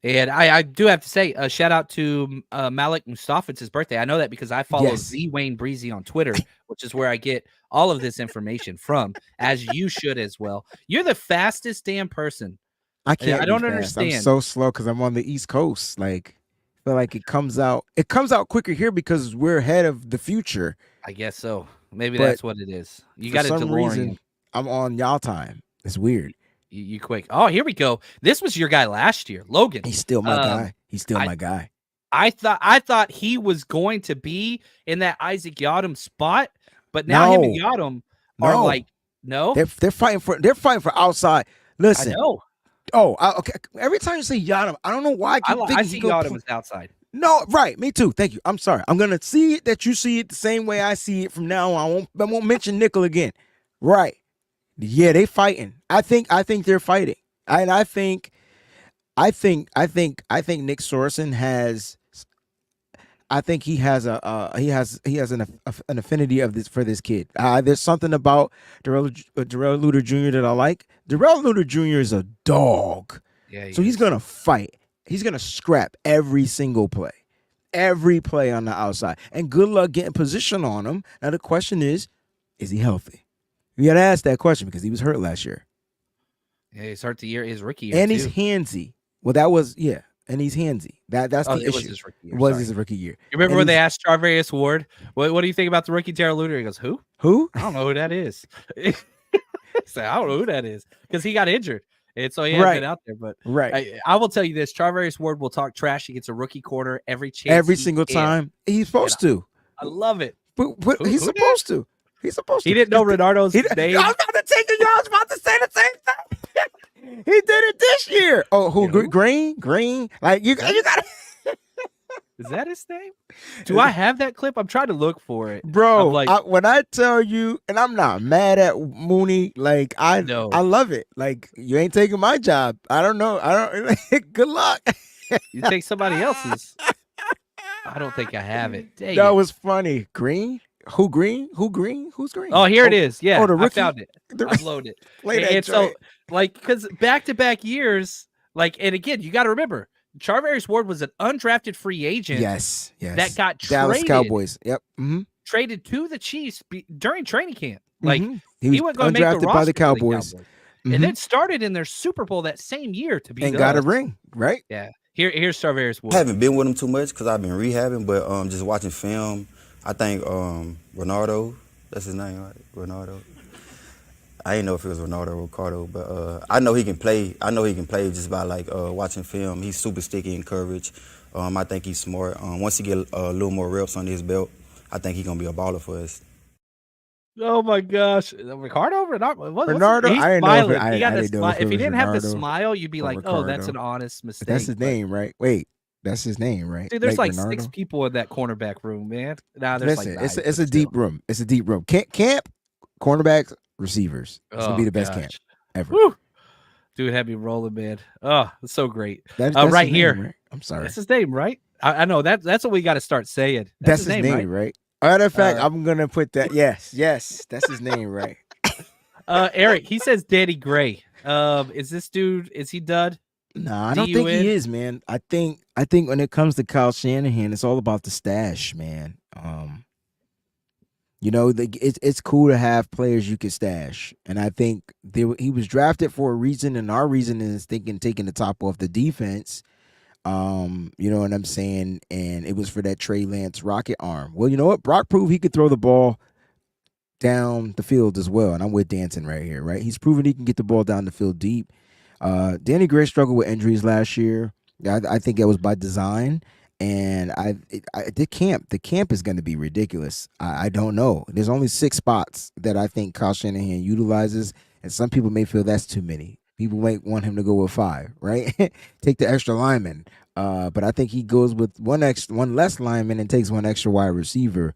[SPEAKER 2] And I do have to say, a shout out to Malik Mustafa. It's his birthday. I know that because I follow Z Wayne Breezy on Twitter, which is where I get all of this information from, as you should as well. You're the fastest damn person.
[SPEAKER 3] I can't.
[SPEAKER 2] I don't
[SPEAKER 3] be fast.
[SPEAKER 2] understand.
[SPEAKER 3] I'm so slow because I'm on the East Coast. Like, I feel like it comes out quicker here because we're ahead of the future.
[SPEAKER 2] I guess so. Maybe
[SPEAKER 3] But
[SPEAKER 2] that's what it is. You got a
[SPEAKER 3] For some
[SPEAKER 2] DeLorean.
[SPEAKER 3] reason, I'm on y'all time. It's weird.
[SPEAKER 2] You quick. Oh, here we go. This was your guy last year, Logan.
[SPEAKER 3] He's still my guy. He's still my guy.
[SPEAKER 2] I thought he was going to be in that Isaac Yadam spot, but now him and Yadam are like, no.
[SPEAKER 3] They're fighting for outside. Listen.
[SPEAKER 2] I know.
[SPEAKER 3] Oh, okay. Every time you say Yadam, I don't know why
[SPEAKER 2] I see Yadam as outside.
[SPEAKER 3] No, right. Me too. Thank you. I'm sorry. I'm gonna see it that you see it the same way I see it from now on. I won't mention nickel again. Right. Yeah, they fighting. I think they're fighting. I think Nick Sorensen has. I think he has an affinity of this for this kid. There's something about Darrell Luter Jr. that I like. Darrell Luter Jr. is a dog.
[SPEAKER 2] Yeah,
[SPEAKER 3] So he's gonna fight. He's gonna scrap every single play. Every play on the outside. And good luck getting position on him. Now the question is he healthy? You gotta ask that question because he was hurt last year.
[SPEAKER 2] Yeah, he's hurt his rookie year.
[SPEAKER 3] And
[SPEAKER 2] too.
[SPEAKER 3] he's handsy. Well, that was and he's handsy. That's the issue.
[SPEAKER 2] Was his rookie year.
[SPEAKER 3] It was
[SPEAKER 2] Sorry.
[SPEAKER 3] his rookie year.
[SPEAKER 2] You remember when they asked Charvarius Ward, what do you think about the rookie Darrell Luter? He goes, who?
[SPEAKER 3] Who?
[SPEAKER 2] I don't know who that is. So I don't know who that is because he got injured. And so he hasn't been out there. But I will tell you this, Charvarius Ward will talk trash. He gets a rookie corner every chance.
[SPEAKER 3] Every single time. He's supposed to.
[SPEAKER 2] I love it.
[SPEAKER 3] But he's supposed to. He's supposed to.
[SPEAKER 2] He didn't know Renardo's name.
[SPEAKER 3] I was about to take it. I was about to say the same thing. He did it this year. Oh, who? Green? Like you gotta.
[SPEAKER 2] Is that his name? Do I have that clip? I'm trying to look for it,
[SPEAKER 3] bro. When I tell you, and I'm not mad at Mooney. Like I love it. Like you ain't taking my job. I don't know. Good luck.
[SPEAKER 2] You take somebody else's. I don't think I have it. Dang
[SPEAKER 3] that
[SPEAKER 2] it.
[SPEAKER 3] was funny. Green? Who green? Who's green?
[SPEAKER 2] Oh, here it is. Yeah,
[SPEAKER 3] the rookie?
[SPEAKER 2] I found it. Upload it.
[SPEAKER 3] Play that
[SPEAKER 2] and so, because back-to-back years, and again, you got to remember, Charvarius Ward was an undrafted free agent.
[SPEAKER 3] Yes.
[SPEAKER 2] That got
[SPEAKER 3] Dallas
[SPEAKER 2] traded.
[SPEAKER 3] Cowboys. Yep. Mm-hmm.
[SPEAKER 2] Traded to the Chiefs during training camp.
[SPEAKER 3] He
[SPEAKER 2] wasn't going to make the roster
[SPEAKER 3] by the Cowboys.
[SPEAKER 2] Mm-hmm. And then started in their Super Bowl that same year to be
[SPEAKER 3] got a ring, right?
[SPEAKER 2] Yeah. Here's Charvarius Ward.
[SPEAKER 5] I haven't been with him too much because I've been rehabbing, but just watching film, I think Renardo, that's his name, right? Renardo. I didn't know if it was Ronaldo or Ricardo, but I know he can play. I know he can play just by like watching film. He's super sticky in coverage. I think he's smart. Once he get a little more reps under his belt, I think he's gonna be a baller for us.
[SPEAKER 2] Oh my gosh, Ricardo,
[SPEAKER 3] Bernardo,
[SPEAKER 2] he's
[SPEAKER 3] I didn't know
[SPEAKER 2] smiling.
[SPEAKER 3] if
[SPEAKER 2] He got
[SPEAKER 3] didn't know
[SPEAKER 2] if he
[SPEAKER 3] it was
[SPEAKER 2] didn't have the
[SPEAKER 3] Bernardo
[SPEAKER 2] smile, you'd be
[SPEAKER 3] or
[SPEAKER 2] like, "Oh, that's an
[SPEAKER 3] Ricardo.
[SPEAKER 2] honest mistake."
[SPEAKER 3] But that's his
[SPEAKER 2] But,
[SPEAKER 3] name, right? Wait, that's his name, right?
[SPEAKER 2] dude, there's like
[SPEAKER 3] Bernardo?
[SPEAKER 2] 6 people in that cornerback room, man. Nah, there's
[SPEAKER 3] Listen,
[SPEAKER 2] like 9,
[SPEAKER 3] it's
[SPEAKER 2] but
[SPEAKER 3] a deep
[SPEAKER 2] still.
[SPEAKER 3] room. It's a deep room. Camp, cornerbacks, receivers. It's gonna be
[SPEAKER 2] Oh
[SPEAKER 3] the best camp
[SPEAKER 2] gosh,
[SPEAKER 3] ever.
[SPEAKER 2] woo, dude, had me rolling, man. Oh, it's so great.
[SPEAKER 3] That's
[SPEAKER 2] Right
[SPEAKER 3] his
[SPEAKER 2] here,
[SPEAKER 3] name, right? I'm sorry.
[SPEAKER 2] that's his name, right? I know that's what we got to start saying.
[SPEAKER 3] That's his name, right? Matter of fact,
[SPEAKER 2] Uh,
[SPEAKER 3] I'm gonna put that. Yes, that's his name, right?
[SPEAKER 2] Eric, he says Danny Gray. Is this dude? Is he dud?
[SPEAKER 3] Nah, I don't think he is, man. I think when it comes to Kyle Shanahan, it's all about the stash, man. It's cool to have players you can stash, and I think he was drafted for a reason, and our reason is taking the top off the defense. You know what I'm saying? And it was for that Trey Lance rocket arm. Well, you know what? Brock proved he could throw the ball down the field as well, and I'm with Danton right here, right? He's proven he can get the ball down the field deep. Danny Gray struggled with injuries last year. I think that was by design. And the camp is going to be ridiculous. I don't know. There's only 6 spots that I think Kyle Shanahan utilizes, and some people may feel that's too many. People might want him to go with 5, right? Take the extra lineman. But I think he goes with one less lineman and takes one extra wide receiver.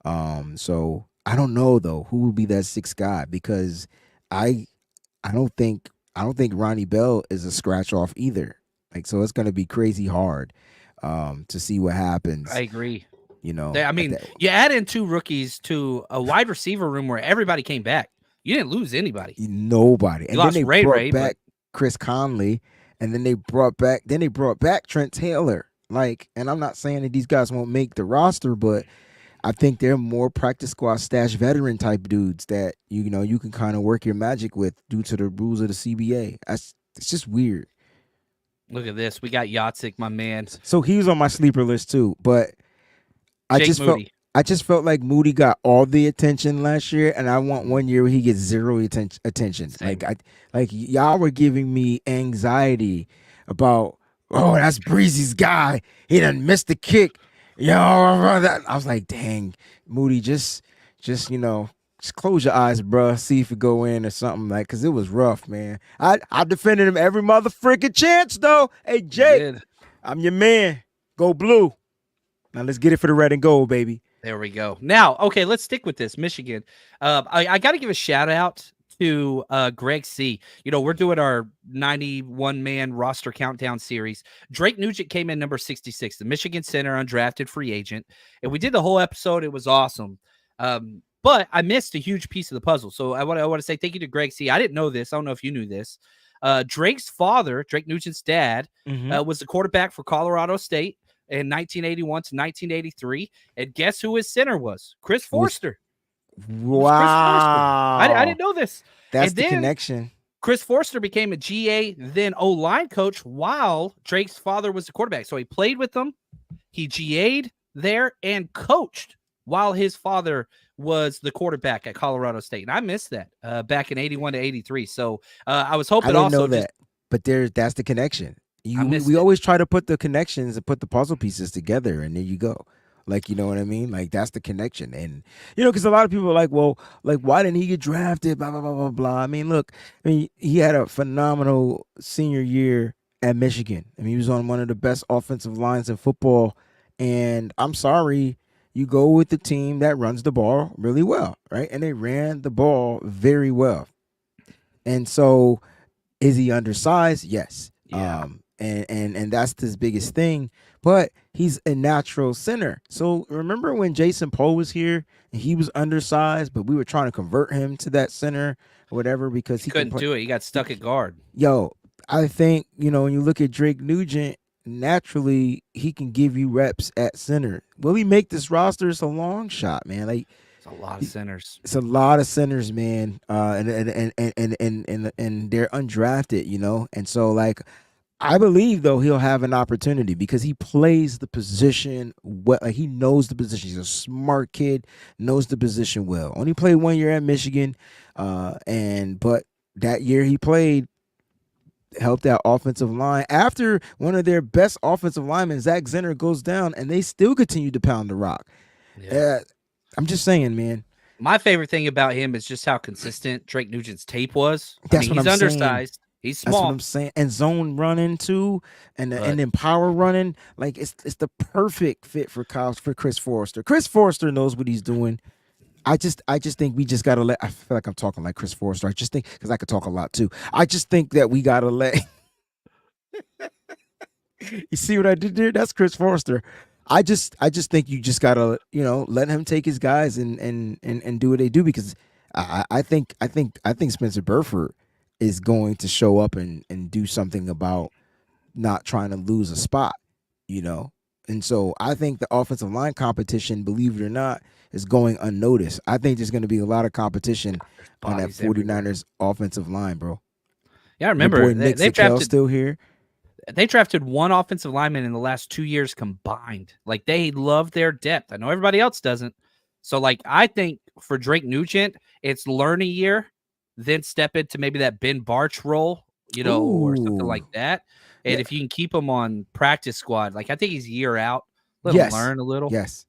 [SPEAKER 3] So I don't know though who will be that 6th guy, because I don't think Ronnie Bell is a scratch off either. Like, so it's going to be crazy hard to see what happens.
[SPEAKER 2] I agree.
[SPEAKER 3] You know,
[SPEAKER 2] I mean, you add in 2 rookies to a wide receiver room where everybody came back. You didn't lose anybody.
[SPEAKER 3] Nobody.
[SPEAKER 2] And then they brought
[SPEAKER 3] back Chris Conley, and then they brought back Trent Taylor. Like, and I'm not saying that these guys won't make the roster, but I think they're more practice squad stash veteran type dudes that you can kind of work your magic with due to the rules of the CBA. It's just weird.
[SPEAKER 2] Look at this. We got Yatsik, my man.
[SPEAKER 3] So he was on my sleeper list too, but I just felt like Moody got all the attention last year, and I want one year where he gets 0 attention.
[SPEAKER 2] Same.
[SPEAKER 3] Like y'all were giving me anxiety about, oh, that's Breezy's guy. He done missed the kick. I was like, dang, Moody, just close your eyes, bro. See if it go in or something, like, because it was rough, man. I defended him every mother freaking chance, though. Hey, Jake, I'm your man. Go blue. Now let's get it for the red and gold, baby.
[SPEAKER 2] There we go. Now, okay, let's stick with this. Michigan. I got to give a shout out to Greg C. We're doing our 91-man roster countdown series. Drake Nugent came in number 66, the Michigan center, undrafted free agent. And we did the whole episode. It was awesome. But I missed a huge piece of the puzzle. So I want to say thank you to Greg C. I didn't know this. I don't know if you knew this. Drake's father, Drake Nugent's dad, was the quarterback for Colorado State in 1981 to 1983. And guess who his center was? Chris Forster.
[SPEAKER 3] Wow.
[SPEAKER 2] I didn't know this.
[SPEAKER 3] That's the connection.
[SPEAKER 2] Chris Forster became a GA, then O-line coach while Drake's father was the quarterback. So he played with them. He GA'd there and coached while his father was the quarterback at Colorado State. And I missed that back in 81 to 83. So I was hoping
[SPEAKER 3] I didn't know that. But that's the connection. We always try to put the connections and put the puzzle pieces together, and there you go. Like, you know what I mean? Like, that's the connection. And, because a lot of people are like, well, like, why didn't he get drafted? Blah, blah, blah, blah, blah. I mean, look, he had a phenomenal senior year at Michigan. He was on one of the best offensive lines in football. And I'm sorry, you go with the team that runs the ball really well, right? And they ran the ball very well. And so, is he undersized? Yes.
[SPEAKER 2] Yeah.
[SPEAKER 3] And that's his biggest thing, but he's a natural center. So remember when Jason Poe was here and he was undersized, but we were trying to convert him to that center or whatever because he
[SPEAKER 2] couldn't do it. He got stuck at guard.
[SPEAKER 3] I think, when you look at Drake Nugent, naturally he can give you reps at center. Will he make this roster? It's a long shot, man. Like,
[SPEAKER 2] it's a lot of centers.
[SPEAKER 3] It's a lot of centers, man. And they're undrafted, and so, like, I believe though he'll have an opportunity because he plays the position well. Like, he knows the position. He's a smart kid, knows the position well. Only played 1 year at Michigan, but that year he played, helped that offensive line. After one of their best offensive linemen, Zach Zenner, goes down, and they still continue to pound the rock. Yeah. I'm just saying, man.
[SPEAKER 2] My favorite thing about him is just how consistent Drake Nugent's tape was.
[SPEAKER 3] That's what
[SPEAKER 2] he's
[SPEAKER 3] I'm
[SPEAKER 2] undersized.
[SPEAKER 3] saying.
[SPEAKER 2] He's small.
[SPEAKER 3] That's what I'm saying. And zone running too, and then power running. Like, it's the perfect fit for Chris Forrester. Chris Forrester knows what he's doing. I just think we just gotta let. I feel like I'm talking like Chris Forrester. I just think, because I could talk a lot too. I just think that we gotta let. You see what I did there? That's Chris Forrester. I just think you just gotta, let him take his guys and do what they do, because I think Spencer Burford is going to show up and do something about not trying to lose a spot, And so I think the offensive line competition, believe it or not, is going unnoticed. I think there's going to be a lot of competition on that 49ers offensive line, bro.
[SPEAKER 2] Yeah, I remember
[SPEAKER 3] they've drafted still here.
[SPEAKER 2] They drafted one offensive lineman in the last 2 years combined. Like, they love their depth. I know everybody else doesn't. So, like, I think for Drake Nugent, it's learn a year, then step into maybe that Ben Barch role, or something like that. And if you can keep him on practice squad, like, I think he's a year out. Let him learn a little.
[SPEAKER 3] Yes.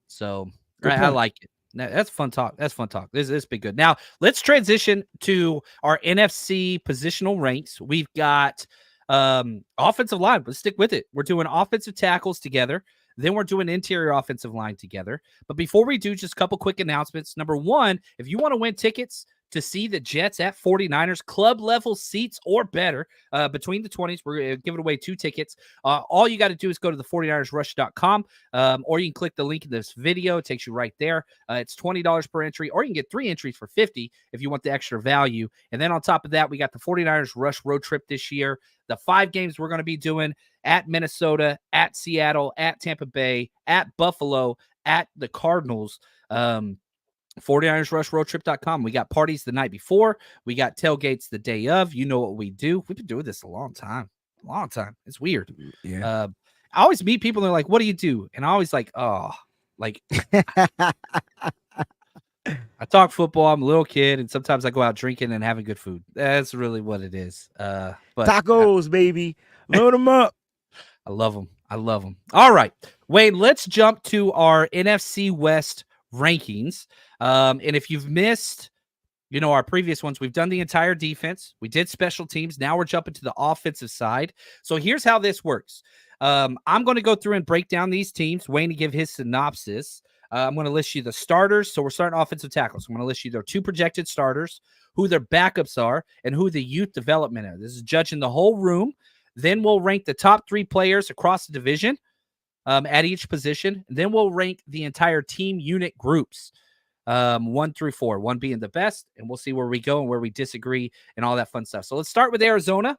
[SPEAKER 2] So I like it. That's fun talk. This has been good. Now let's transition to our NFC positional ranks. We've got offensive line. Let's stick with it. We're doing offensive tackles together. Then we're doing interior offensive line together. But before we do, just a couple quick announcements. Number one, if you want to win tickets to see the Jets at 49ers, club level seats or better, between the 20s, we're giving away 2 tickets. All you got to do is go to the 49ersrush.com, or you can click the link in this video. It takes you right there. It's $20 per entry, or you can get 3 entries for $50 if you want the extra value. And then on top of that, we got the 49ers Rush road trip this year. The 5 games we're going to be doing at Minnesota, at Seattle, at Tampa Bay, at Buffalo, at the Cardinals. 49ersrushroadtrip.com. We got parties the night before. We got tailgates the day of. You know what we do. We've been doing this a long time. It's weird.
[SPEAKER 3] Yeah.
[SPEAKER 2] I always meet people and they're like, what do you do? And I always like, I talk football. I'm a little kid, and sometimes I go out drinking and having good food. That's really what it is. But
[SPEAKER 3] tacos, baby. Load them up.
[SPEAKER 2] I love them. All right, Wayne, let's jump to our NFC West rankings. And if you've missed, our previous ones, we've done the entire defense. We did special teams. Now we're jumping to the offensive side. So here's how this works. I'm going to go through and break down these teams. Wayne to give his synopsis. I'm going to list you the starters. So we're starting offensive tackles. I'm going to list you their 2 projected starters, who their backups are, and who the youth development are. This is judging the whole room. Then we'll rank the top 3 players across the division at each position. Then we'll rank the entire team unit groups, 1 through 4, 1 being the best, and we'll see where we go and where we disagree and all that fun stuff. So let's start with Arizona.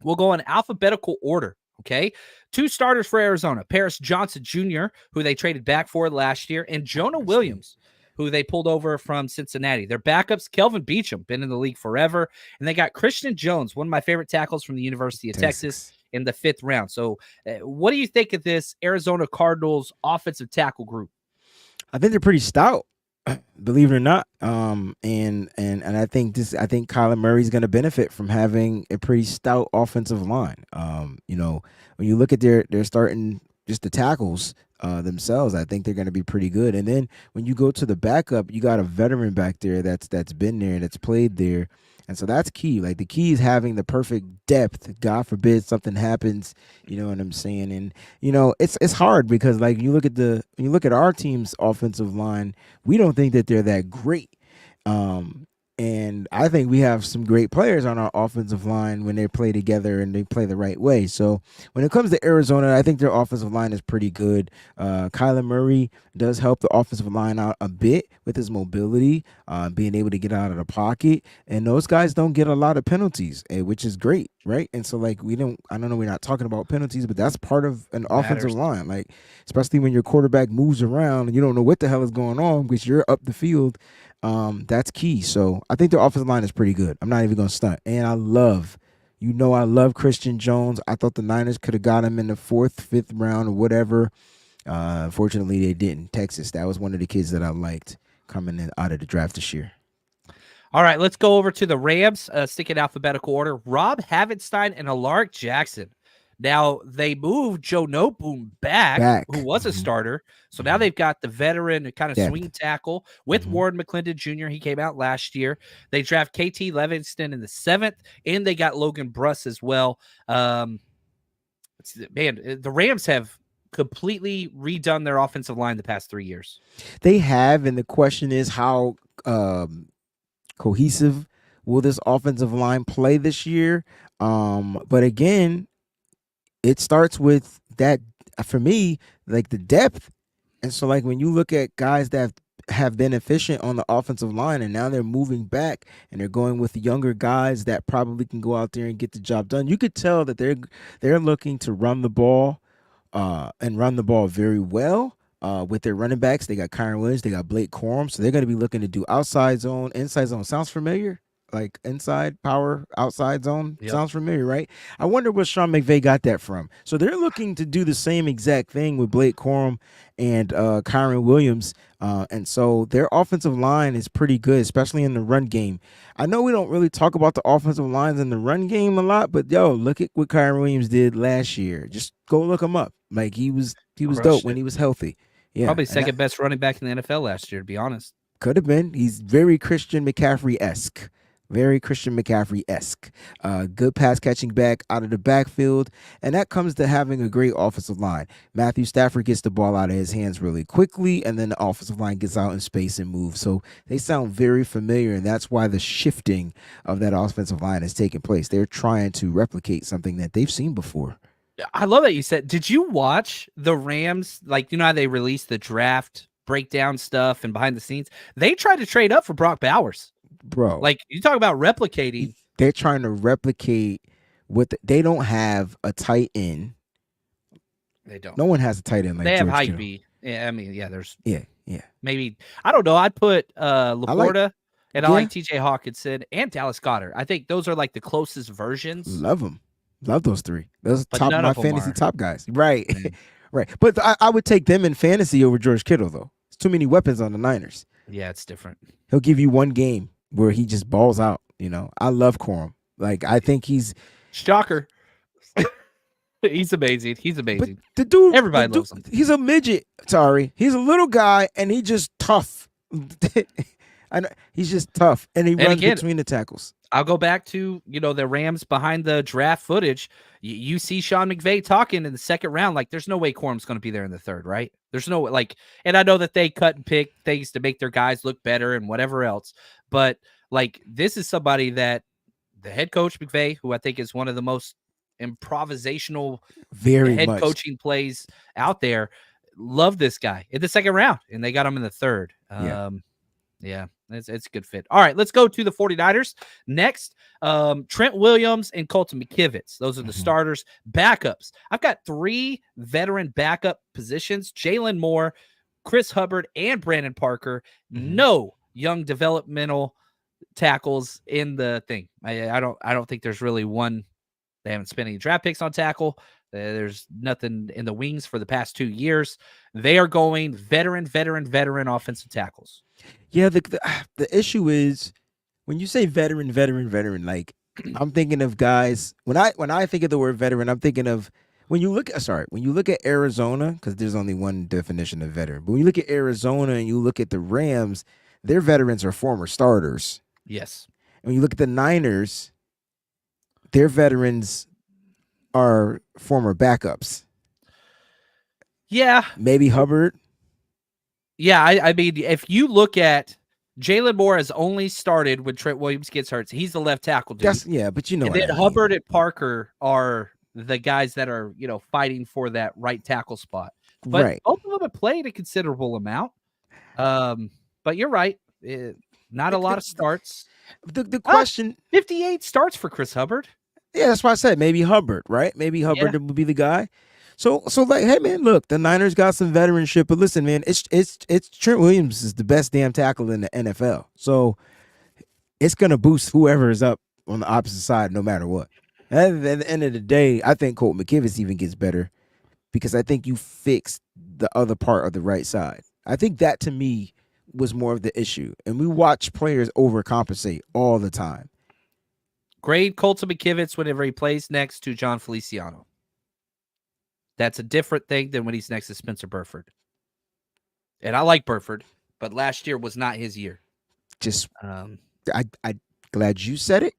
[SPEAKER 2] We'll go in alphabetical order. Okay. 2 starters for Arizona: Paris Johnson Jr., who they traded back for last year, and Jonah Williams, who they pulled over from Cincinnati. Their backups: Kelvin Beachum, been in the league forever. And they got Christian Jones, one of my favorite tackles from the University of Texas, in the 5th round. So what do you think of this Arizona Cardinals offensive tackle group?
[SPEAKER 3] I think they're pretty stout, believe it or not. And I think Kyler Murray's going to benefit from having a pretty stout offensive line. When you look at their starting, just the tackles themselves, I think they're going to be pretty good. And then when you go to the backup, you got a veteran back there that's been there, that's played there. And so that's key. Like, the key is having the perfect depth. God forbid something happens, you know what I'm saying? And it's hard because, like, when you look at our team's offensive line, we don't think that they're that great. And I think we have some great players on our offensive line when they play together and they play the right way. So when it comes to Arizona, I think their offensive line is pretty good. Kyler Murray does help the offensive line out a bit with his mobility, being able to get out of the pocket. And those guys don't get a lot of penalties, which is great, right? And so, like, I don't know, we're not talking about penalties, but that's part of an offensive line. Like, especially when your quarterback moves around and you don't know what the hell is going on because you're up the field. That's key. So I think their offensive line is pretty good. I'm not even going to stunt. And I love, You know I love Christian Jones. I thought the Niners could have got him in the 4th, 5th round or whatever. Unfortunately, they didn't. Texas, that was one of the kids that I liked coming in out of the draft this year.
[SPEAKER 2] All right, let's go over to the Rams, stick in alphabetical order. Rob Havenstein and Alaric Jackson. Now, they moved Joe Noteboom back, who was a starter. So now they've got the veteran kind of swing tackle with Warren McClendon Jr. He came out last year. They draft KT Livingston in the 7th, and they got Logan Bruss as well. Man, the Rams have completely redone their offensive line the past 3 years.
[SPEAKER 3] They have, and the question is how cohesive will this offensive line play this year? But again, it starts with that, for me, like the depth. And so like when you look at guys that have been efficient on the offensive line and now they're moving back and they're going with younger guys that probably can go out there and get the job done, you could tell that they're looking to run the ball and run the ball very well. With their running backs, they got Kyron Williams, they got Blake Corum, so they're going to be looking to do outside zone, inside zone. Sounds familiar? Like inside power, outside zone. Yep. Sounds familiar, right? I wonder where Sean McVay got that from. So they're looking to do the same exact thing with Blake Corum and Kyron Williams. And so their offensive line is pretty good, especially in the run game. I know we don't really talk about the offensive lines in the run game a lot, but look at what Kyron Williams did last year. Just go look him up. Like he was dope when he was healthy. Yeah,
[SPEAKER 2] probably second best running back in the NFL last year, to be honest.
[SPEAKER 3] Could have been. He's very Christian McCaffrey-esque. Very Christian McCaffrey-esque. Good pass-catching back out of the backfield, and that comes to having a great offensive line. Matthew Stafford gets the ball out of his hands really quickly, and then the offensive line gets out in space and moves. So they sound very familiar, and that's why the shifting of that offensive line is taking place. They're trying to replicate something that they've seen before.
[SPEAKER 2] I love that you said, did you watch the Rams? Like, you know how they released the draft breakdown stuff and behind the scenes? They tried to trade up for Brock Bowers.
[SPEAKER 3] Bro,
[SPEAKER 2] like you talk about replicating.
[SPEAKER 3] They're trying to replicate they don't have a tight end.
[SPEAKER 2] They don't.
[SPEAKER 3] No one has a tight end like
[SPEAKER 2] they have
[SPEAKER 3] George
[SPEAKER 2] Hype. Yeah, I mean, there's maybe I don't know. I'd put Laporta and I like TJ Hawkinson and Dallas Goedert. I think those are like the closest versions.
[SPEAKER 3] Love them. Love those three. Those are top of my fantasy top guys. Right. Right. But I would take them in fantasy over George Kittle, though. There's too many weapons on the Niners.
[SPEAKER 2] Yeah, it's different.
[SPEAKER 3] He'll give you one game where he just balls out. I love Corum. Like, I think he's
[SPEAKER 2] shocker. He's amazing. He's amazing.
[SPEAKER 3] But the dude,
[SPEAKER 2] everybody loves him.
[SPEAKER 3] He's a midget. Sorry, he's a little guy, and he just tough. He's just tough, and he runs between the tackles.
[SPEAKER 2] I'll go back to the Rams behind the draft footage. You see Sean McVay talking in the second round, like there's no way Corum's going to be there in the third, right? There's no and I know that they cut and pick things to make their guys look better and whatever else, but this is somebody that the head coach McVay, who I think is one of the most improvisational coaching plays out there, love this guy in the second round, and they got him in the third. Yeah, it's a good fit. All right, let's go to the 49ers. Next, Trent Williams and Colton McKivitz. Those are the starters. Backups. I've got 3 veteran backup positions: Jalen Moore, Chris Hubbard, and Brandon Parker. No young developmental tackles in the thing. I don't think there's really one. They haven't spent any draft picks on tackle. There's nothing in the wings for the past 2 years. They are going veteran offensive tackles.
[SPEAKER 3] Yeah, the issue is when you say veteran, like I'm thinking of guys. When I think of the word veteran, I'm thinking of when you look at Arizona, because there's only one definition of veteran. But when you look at Arizona and you look at the Rams, their veterans are former starters.
[SPEAKER 2] Yes.
[SPEAKER 3] And when you look at the Niners, their veterans are former backups.
[SPEAKER 2] Yeah.
[SPEAKER 3] Maybe Hubbard.
[SPEAKER 2] Yeah, I mean, if you look at Jalen Moore has only started when Trent Williams gets hurt. He's the left tackle, dude.
[SPEAKER 3] But
[SPEAKER 2] and then Hubbard and Parker are the guys that are, fighting for that right tackle spot. But both of them have played a considerable amount. But you're right. Not a lot of starts.
[SPEAKER 3] The question
[SPEAKER 2] 58 starts for Chris Hubbard.
[SPEAKER 3] Yeah, that's why I said maybe Hubbard, right? Maybe Hubbard would be the guy. So like, hey man, look, the Niners got some veteranship, but listen, man, it's Trent Williams is the best damn tackle in the NFL. So it's gonna boost whoever is up on the opposite side, no matter what. And at the end of the day, I think Colt McKivitz even gets better because I think you fixed the other part of the right side. I think that to me was more of the issue. And we watch players overcompensate all the time.
[SPEAKER 2] Grade Colton McKivitz whenever he plays next to John Feliciano. That's a different thing than when he's next to Spencer Burford. And I like Burford, but last year was not his year.
[SPEAKER 3] Just, I glad you said it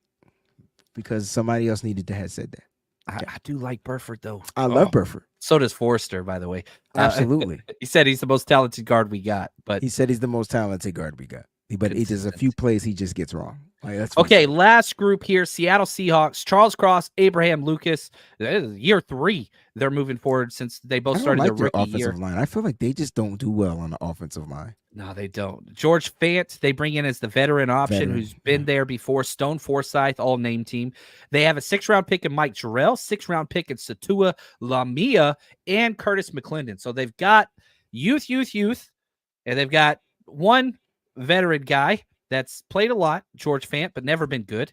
[SPEAKER 3] because somebody else needed to have said that.
[SPEAKER 2] I do like Burford, though.
[SPEAKER 3] I love Burford.
[SPEAKER 2] So does Forrester, by the way.
[SPEAKER 3] Absolutely.
[SPEAKER 2] He said he's the most talented guard we got. But
[SPEAKER 3] he said he's the most talented guard we got. But it is a few plays he just gets wrong. Like, that's
[SPEAKER 2] okay, last group here, Seattle Seahawks, Charles Cross, Abraham Lucas. Year 3, they're moving forward since they both started their rookie
[SPEAKER 3] offensive line. I feel like they just don't do well on the offensive line.
[SPEAKER 2] No, they don't. George Fant, they bring in as the veteran option who's been there before. Stone Forsythe, all name team. They have a 6th-round pick in Mike Jarrell, 6th-round pick in Satua Lamia, and Curtis McClendon. So they've got youth, and they've got one veteran guy that's played a lot, George Fant, but never been good.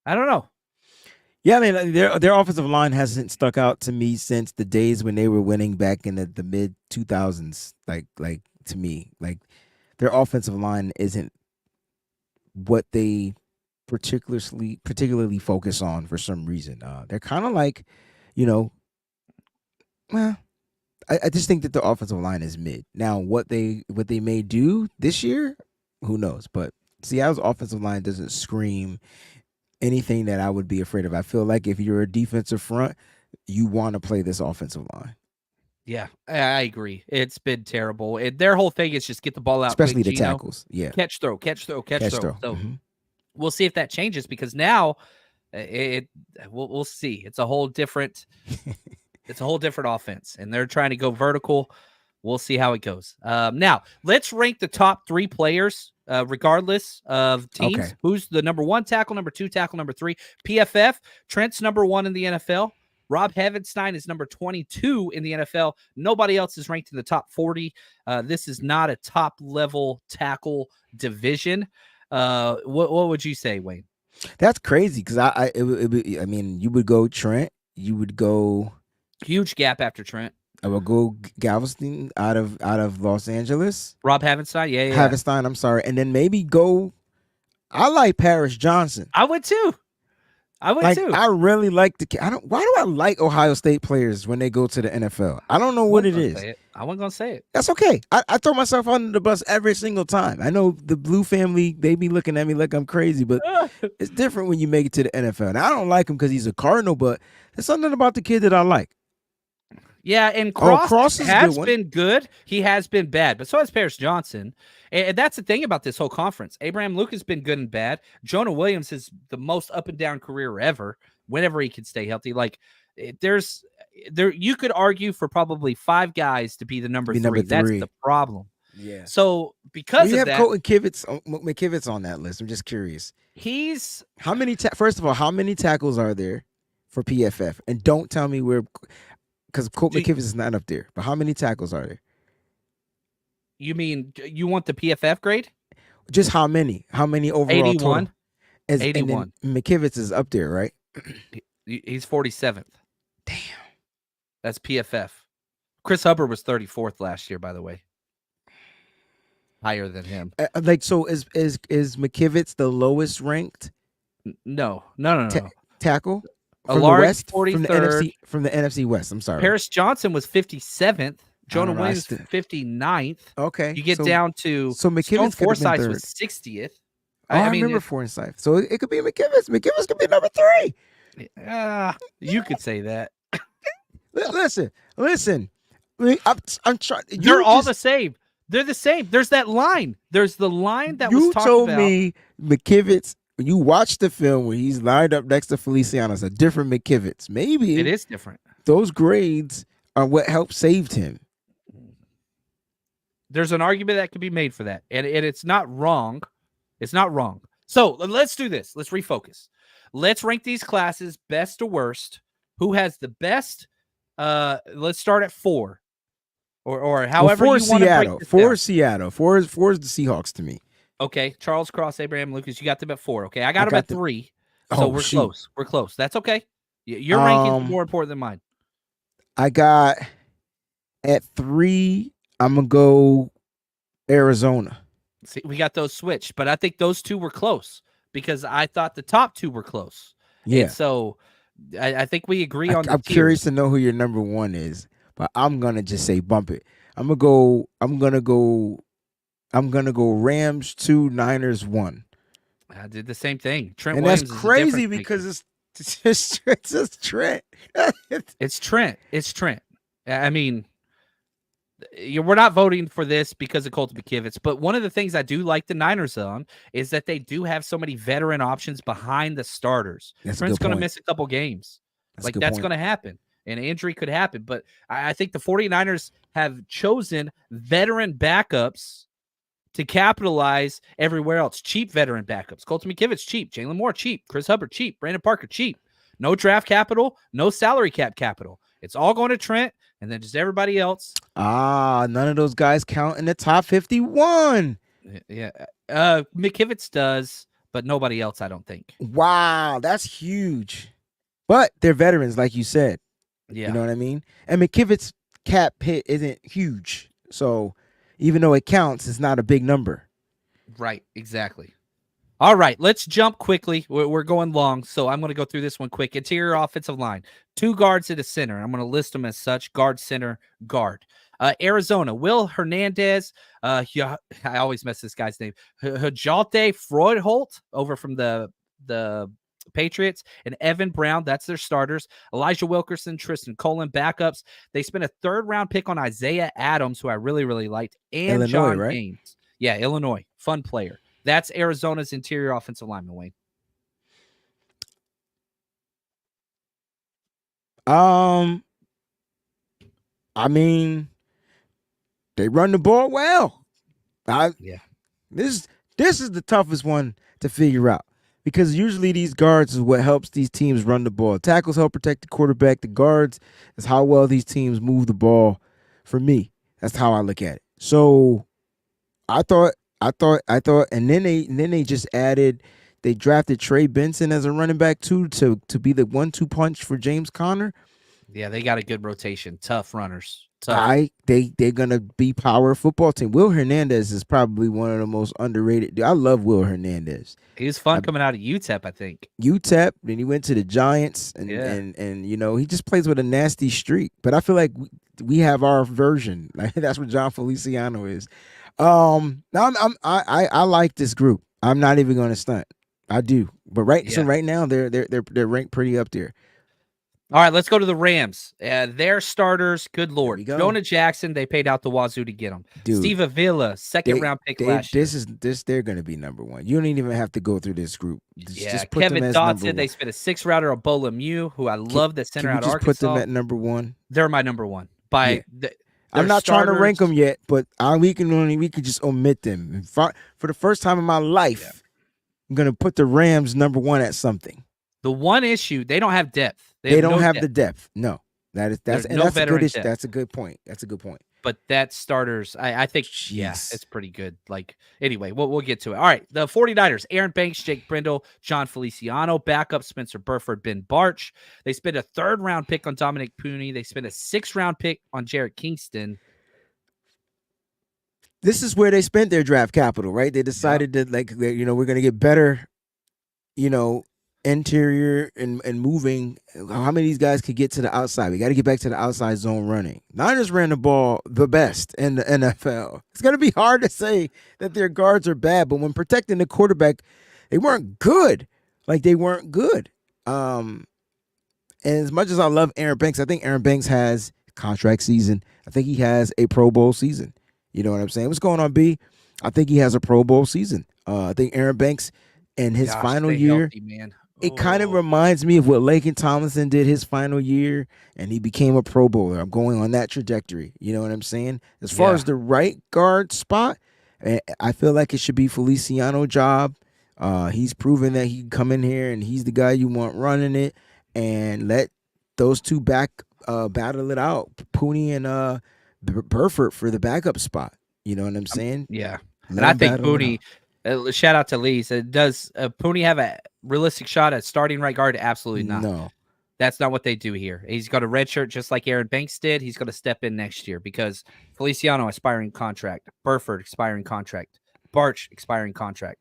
[SPEAKER 2] I don't know.
[SPEAKER 3] Yeah, I mean, their offensive line hasn't stuck out to me since the days when they were winning back in the mid 2000s. Like to me, like their offensive line isn't what they particularly focus on for some reason. They're kind of like, well, I just think that the offensive line is mid. Now, what they may do this year, who knows? But Seattle's offensive line doesn't scream anything that I would be afraid of. I feel like if you're a defensive front, you want to play this offensive line.
[SPEAKER 2] Yeah, I agree. It's been terrible. Their whole thing is just get the ball out,
[SPEAKER 3] especially
[SPEAKER 2] quick,
[SPEAKER 3] the tackles. Yeah,
[SPEAKER 2] catch, throw. So we'll see if that changes because now we'll see. It's a whole different offense, and they're trying to go vertical. We'll see how it goes. Now, let's rank the top 3 players, regardless of teams.
[SPEAKER 3] Okay.
[SPEAKER 2] Who's the number 1 tackle, number 2 tackle, number 3? PFF, Trent's number 1 in the NFL. Rob Havenstein is number 22 in the NFL. Nobody else is ranked in the top 40. This is not a top-level tackle division. What would you say, Wayne?
[SPEAKER 3] That's crazy because I mean, you would go Trent. You would go
[SPEAKER 2] huge gap after Trent.
[SPEAKER 3] I would go Galveston out of Los Angeles.
[SPEAKER 2] Rob Havenstein, yeah.
[SPEAKER 3] Havenstein, I'm sorry. And then maybe go, I like Paris Johnson.
[SPEAKER 2] I would too.
[SPEAKER 3] I really like why do I like Ohio State players when they go to the NFL? I don't know what it is.
[SPEAKER 2] I wasn't going to say it.
[SPEAKER 3] That's okay. I throw myself under the bus every single time. I know the Blue family, they be looking at me like I'm crazy, but it's different when you make it to the NFL. And I don't like him because he's a Cardinal, but there's something about the kid that I like.
[SPEAKER 2] Yeah, and Cross has been good. He has been bad, but so has Paris Johnson. And that's the thing about this whole conference. Abraham Lucas has been good and bad. Jonah Williams is the most up and down career ever whenever he can stay healthy. Like you could argue for probably 5 guys to be the number 3. That's the problem.
[SPEAKER 3] Yeah.
[SPEAKER 2] So because
[SPEAKER 3] you
[SPEAKER 2] of
[SPEAKER 3] have Colton McKivitz on that list. I'm just curious.
[SPEAKER 2] He's
[SPEAKER 3] how many first of all, how many tackles are there for PFF? And don't tell me where because Colt McKivitz is not up there. But how many tackles are there?
[SPEAKER 2] You mean you want the PFF grade?
[SPEAKER 3] Just how many? How many overall?
[SPEAKER 2] 81.
[SPEAKER 3] 81. McKivitz is up there, right?
[SPEAKER 2] He's 47th.
[SPEAKER 3] Damn.
[SPEAKER 2] That's PFF. Chris Hubbard was 34th last year, by the way. Higher than him.
[SPEAKER 3] So is McKivitz the lowest ranked?
[SPEAKER 2] No.
[SPEAKER 3] Tackle?
[SPEAKER 2] From the West,
[SPEAKER 3] 43rd. From the NFC West. I'm sorry.
[SPEAKER 2] Paris Johnson was 57th. Jonah Williams 59th.
[SPEAKER 3] Okay.
[SPEAKER 2] You get down to
[SPEAKER 3] McKivitz
[SPEAKER 2] Forsythe was 60th.
[SPEAKER 3] I remember Forsythe. So it could be McKivitz. McKivitz could be number 3.
[SPEAKER 2] You could say that.
[SPEAKER 3] Listen. I'm trying.
[SPEAKER 2] They're all the same. They're the same. There's that line. There's the line that was talked about.
[SPEAKER 3] You told me McKivitz. When you watch the film where he's lined up next to Feliciano, it's a different McKivitz. Maybe
[SPEAKER 2] it is different.
[SPEAKER 3] Those grades are what helped saved him.
[SPEAKER 2] There's an argument that could be made for that, and it's not wrong. It's not wrong. So let's do this. Let's refocus. Let's rank these classes best to worst. Who has the best? Let's start at 4, or however you want to break this down.
[SPEAKER 3] Seattle. 4 is the Seahawks to me.
[SPEAKER 2] Okay, Charles Cross, Abraham Lucas, you got them at 4. Okay, I got them at 3. So we're
[SPEAKER 3] shoot.
[SPEAKER 2] close. We're close. That's okay. Your rankings are more important than mine.
[SPEAKER 3] I got at 3. I'm gonna go Arizona.
[SPEAKER 2] See, we got those switched, but I think those two were close because I thought the top two were close.
[SPEAKER 3] Yeah.
[SPEAKER 2] And so I think we agree on the
[SPEAKER 3] I'm
[SPEAKER 2] tiers.
[SPEAKER 3] curious to know who your number 1 is, but I'm gonna just say bump it. I'm gonna go Rams 2, Niners 1.
[SPEAKER 2] I did the same thing. Trent
[SPEAKER 3] And
[SPEAKER 2] Williams
[SPEAKER 3] that's
[SPEAKER 2] is a
[SPEAKER 3] crazy
[SPEAKER 2] difference
[SPEAKER 3] because
[SPEAKER 2] maker.
[SPEAKER 3] it's just Trent.
[SPEAKER 2] It's Trent. It's Trent. I mean, we're not voting for this because of Colton McKivitz, but one of the things I do like the Niners on is that they do have so many veteran options behind the starters. Trent's going to miss a couple games. That's going to happen. An injury could happen, but I think the 49ers have chosen veteran backups to capitalize everywhere else. Cheap veteran backups. Colton McKivitz, cheap. Jalen Moore, cheap. Chris Hubbard, cheap. Brandon Parker, cheap. No draft capital, no salary cap capital. It's all going to Trent, and then just everybody else.
[SPEAKER 3] None of those guys count in the top 51.
[SPEAKER 2] Yeah. McKivitz does, but nobody else, I don't think.
[SPEAKER 3] Wow, that's huge. But they're veterans, like you said.
[SPEAKER 2] Yeah.
[SPEAKER 3] You know what I mean? And McKivitz's cap hit isn't huge. So even though it counts, it's not a big number.
[SPEAKER 2] Right, exactly. All right, let's jump quickly. We're going long, so I'm going to go through this one quick. Interior offensive line, 2 guards at a center. I'm going to list them as such: guard, center, guard. Arizona, Will Hernandez. I always mess this guy's name. Hajalte Freudholt over from the Patriots, and Evan Brown. That's their starters. Elijah Wilkerson, Tristan Colin, backups. They spent a 3rd-round pick on Isaiah Adams, who I really, really liked, and
[SPEAKER 3] Illinois,
[SPEAKER 2] John
[SPEAKER 3] right?
[SPEAKER 2] Gaines. Yeah, Illinois. Fun player. That's Arizona's interior offensive lineman, Wayne.
[SPEAKER 3] I mean, they run the ball well. This is the toughest one to figure out because usually these guards is what helps these teams run the ball. Tackles help protect the quarterback. The guards is how well these teams move the ball. For me, that's how I look at it. So I thought, and then they just added. They drafted Trey Benson as a running back too to be the 1-2 punch for James Conner.
[SPEAKER 2] Yeah, they got a good rotation. Tough runners. Tough.
[SPEAKER 3] They're gonna be power football team. Will Hernandez is probably one of the most underrated. Dude, I love Will Hernandez.
[SPEAKER 2] He was fun coming out of UTEP, I think.
[SPEAKER 3] UTEP, then he went to the Giants, and you know he just plays with a nasty streak. But I feel like we have our version. Like that's what John Feliciano is. I like this group. I'm not even going to stunt. I do, but right now they're ranked pretty up there.
[SPEAKER 2] All right, let's go to the Rams. Their starters, good Lord. Jonah Jackson, they paid out the wazoo to get him.
[SPEAKER 3] Dude,
[SPEAKER 2] Steve Avila, 2nd-round pick last year.
[SPEAKER 3] They're going to be number 1. You don't even have to go through this group.
[SPEAKER 2] Just put Kevin Dotson, they spent a 6th-rounder of Bo Lemieux, who I love that center out of Arkansas.
[SPEAKER 3] Put them at number 1.
[SPEAKER 2] They're my number 1.
[SPEAKER 3] I'm not trying to rank them yet, but we can just omit them. For the first time in my life, I'm going to put the Rams number 1 at something.
[SPEAKER 2] The one issue, they don't have depth.
[SPEAKER 3] They don't have the depth. No. That's a good issue.
[SPEAKER 2] Depth.
[SPEAKER 3] That's a good point.
[SPEAKER 2] But that starters, I think, it's pretty good. Anyway, we'll get to it. All right, the 49ers, Aaron Banks, Jake Brindle, John Feliciano, backup Spencer Burford, Ben Barch. They spent a 3rd-round pick on Dominic Pooney. They spent a 6th-round pick on Jarrett Kingston.
[SPEAKER 3] This is where they spent their draft capital, right? They decided that, we're going to get better, interior and moving. How many of these guys could get to the outside? We got to get back to the outside zone running. Niners ran the ball the best in the NFL. It's going to be hard to say that their guards are bad, but when protecting the quarterback, they weren't good. They weren't good. And as much as I love Aaron Banks, I think Aaron Banks has a contract season. I think he has a Pro Bowl season. You know what I'm saying? What's going on, B? I think he has a Pro Bowl season. I think Aaron Banks in his final year,
[SPEAKER 2] healthy, man.
[SPEAKER 3] It kind of reminds me of what Laken Tomlinson did his final year, and he became a Pro Bowler. I'm going on that trajectory. You know what I'm saying? As far as the right guard spot, I feel like it should be Feliciano's job. He's proven that he can come in here, and he's the guy you want running it, and let those two battle it out, Pooney and Burford for the backup spot. You know what I'm saying?
[SPEAKER 2] Yeah. And I think Pooney, Shout out to Lee. So does Pooney have a realistic shot at starting right guard? Absolutely not.
[SPEAKER 3] No.
[SPEAKER 2] That's not what they do here. He's got a red shirt just like Aaron Banks did. He's going to step in next year because Feliciano expiring contract, Burford expiring contract, Barch expiring contract,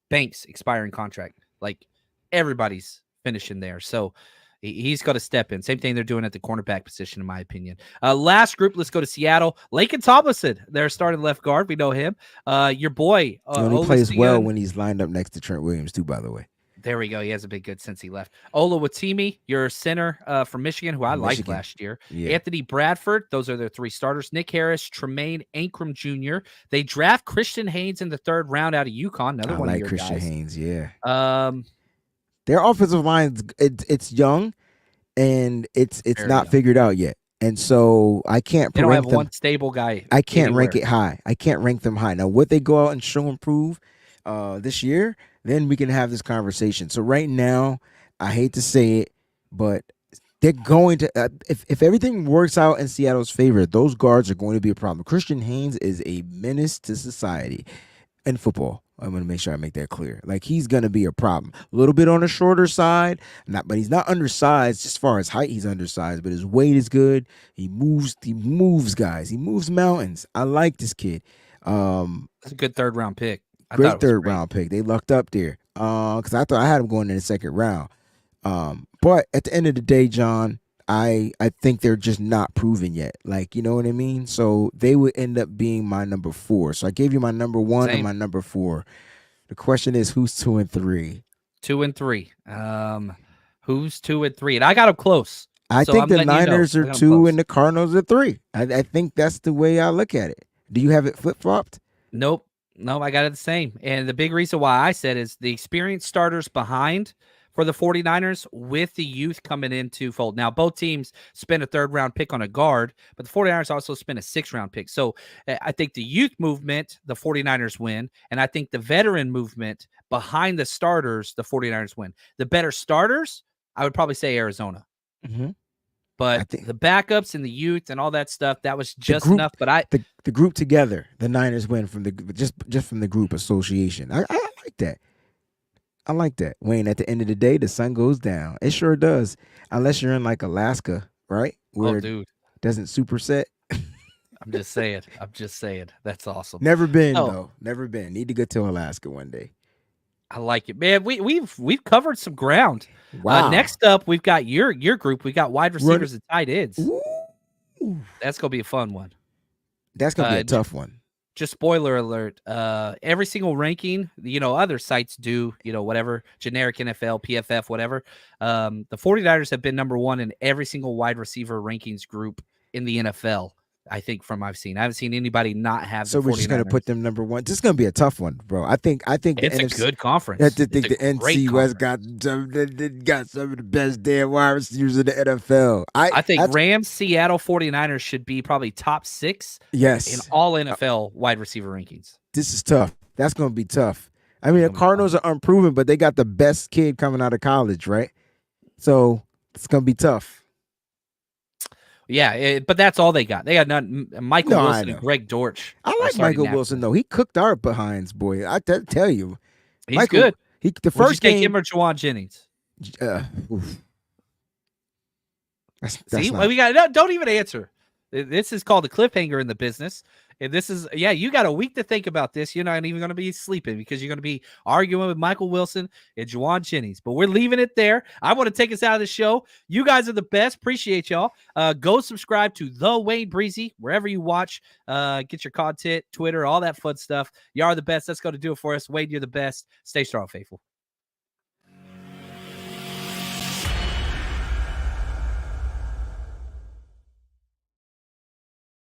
[SPEAKER 2] Banks expiring contract. Like everybody's finishing there. So he's got to step in. Same thing they're doing at the cornerback position, in my opinion. Last group, let's go to Seattle. Laken Tomlinson, their starting left guard. We know him. Your boy.
[SPEAKER 3] He plays well when he's lined up next to Trent Williams, too, by the way.
[SPEAKER 2] There we go. He hasn't been good since he left. Ola Watimi, your center from Michigan, who I liked last year. Yeah. Anthony Bradford, those are their 3 starters. Nick Harris, Tremaine Ankrum Jr. They draft Christian Haynes in the 3rd round out of UConn. Another one of your
[SPEAKER 3] Christian
[SPEAKER 2] guys.
[SPEAKER 3] Haynes, yeah. Their offensive line, it's young, and it's not figured out yet. And so I can't.
[SPEAKER 2] They don't have one stable guy.
[SPEAKER 3] I can't rank it high. I can't rank them high. Now, what they go out and show and prove this year, then we can have this conversation. So right now, I hate to say it, but they're going to if everything works out in Seattle's favor, those guards are going to be a problem. Christian Haynes is a menace to society in football. I'm going to make sure I make that clear. Like, he's going to be a problem. A little bit on the shorter side, but he's not undersized. As far as height, he's undersized, but his weight is good. He moves guys. He moves mountains. I like this kid.
[SPEAKER 2] That's a good 3rd round pick.
[SPEAKER 3] Great 3rd round pick. They lucked up there because I thought I had him going in the 2nd round. But at the end of the day, John, I think they're just not proven yet. Like, you know what I mean? So they would end up being my number 4. So I gave you my number 1 and my number 4. The question is, who's 2 and 3?
[SPEAKER 2] 2 and 3. Who's 2 and 3? And I got them close.
[SPEAKER 3] I think the Niners are 2 and the Cardinals are 3. I think that's the way I look at it. Do you have it flip-flopped?
[SPEAKER 2] Nope. No, I got it the same. And the big reason why I said is the experienced starters behind for the 49ers with the youth coming into fold. Now, both teams spent a 3rd round pick on a guard, but the 49ers also spent a 6th round pick. So I think the youth movement, the 49ers win. And I think the veteran movement behind the starters, the 49ers win. The better starters, I would probably say Arizona.
[SPEAKER 3] Mm-hmm.
[SPEAKER 2] But the backups and the youth and all that stuff, that was just enough. But
[SPEAKER 3] the group together, the Niners win from the just from the group association. I like that. I like that. Wayne, at the end of the day, the sun goes down. It sure does. Unless you're in like Alaska, right? Where
[SPEAKER 2] dude,
[SPEAKER 3] it doesn't superset.
[SPEAKER 2] I'm just saying. That's awesome.
[SPEAKER 3] Never been though. Never been. Need to go to Alaska one day.
[SPEAKER 2] I like it, man. We've covered some ground.
[SPEAKER 3] Wow.
[SPEAKER 2] Next up, we've got your group. We got wide receivers and tight ends.
[SPEAKER 3] Ooh.
[SPEAKER 2] That's gonna be a fun one.
[SPEAKER 3] That's gonna be a tough one.
[SPEAKER 2] Just spoiler alert. Every single ranking, other sites do, whatever, generic NFL, PFF, whatever. The 49ers have been number 1 in every single wide receiver rankings group in the NFL. I think from I've seen. I haven't seen anybody not have.
[SPEAKER 3] So we're just going to put them number 1. This is going to be a tough one, bro. I think
[SPEAKER 2] it's
[SPEAKER 3] the
[SPEAKER 2] a
[SPEAKER 3] NFC,
[SPEAKER 2] good conference.
[SPEAKER 3] I think the NFC West got some of the best damn wide receivers in the NFL.
[SPEAKER 2] I think Rams, Seattle 49ers should be probably top 6.
[SPEAKER 3] Yes,
[SPEAKER 2] in all NFL wide receiver rankings.
[SPEAKER 3] This is tough. That's going to be tough. I mean, the Cardinals are unproven, but they got the best kid coming out of college, right? So it's going to be tough.
[SPEAKER 2] Yeah, but that's all they got. They got Michael Wilson and Greg Dortch.
[SPEAKER 3] I like Michael Wilson, though. He cooked our behinds, boy. I tell you.
[SPEAKER 2] He's good.
[SPEAKER 3] The first game.
[SPEAKER 2] Take him or Juwan Jennings? See, we got. Don't even answer. This is called a cliffhanger in the business. And this is, you got a week to think about this. You're not even going to be sleeping because you're going to be arguing with Michael Wilson and Juwan Jennings. But we're leaving it there. I want to take us out of the show. You guys are the best. Appreciate y'all. Go subscribe to The Wayne Breezy wherever you watch. Get your content, Twitter, all that fun stuff. You are the best. That's going to do it for us. Wayne, you're the best. Stay strong, faithful.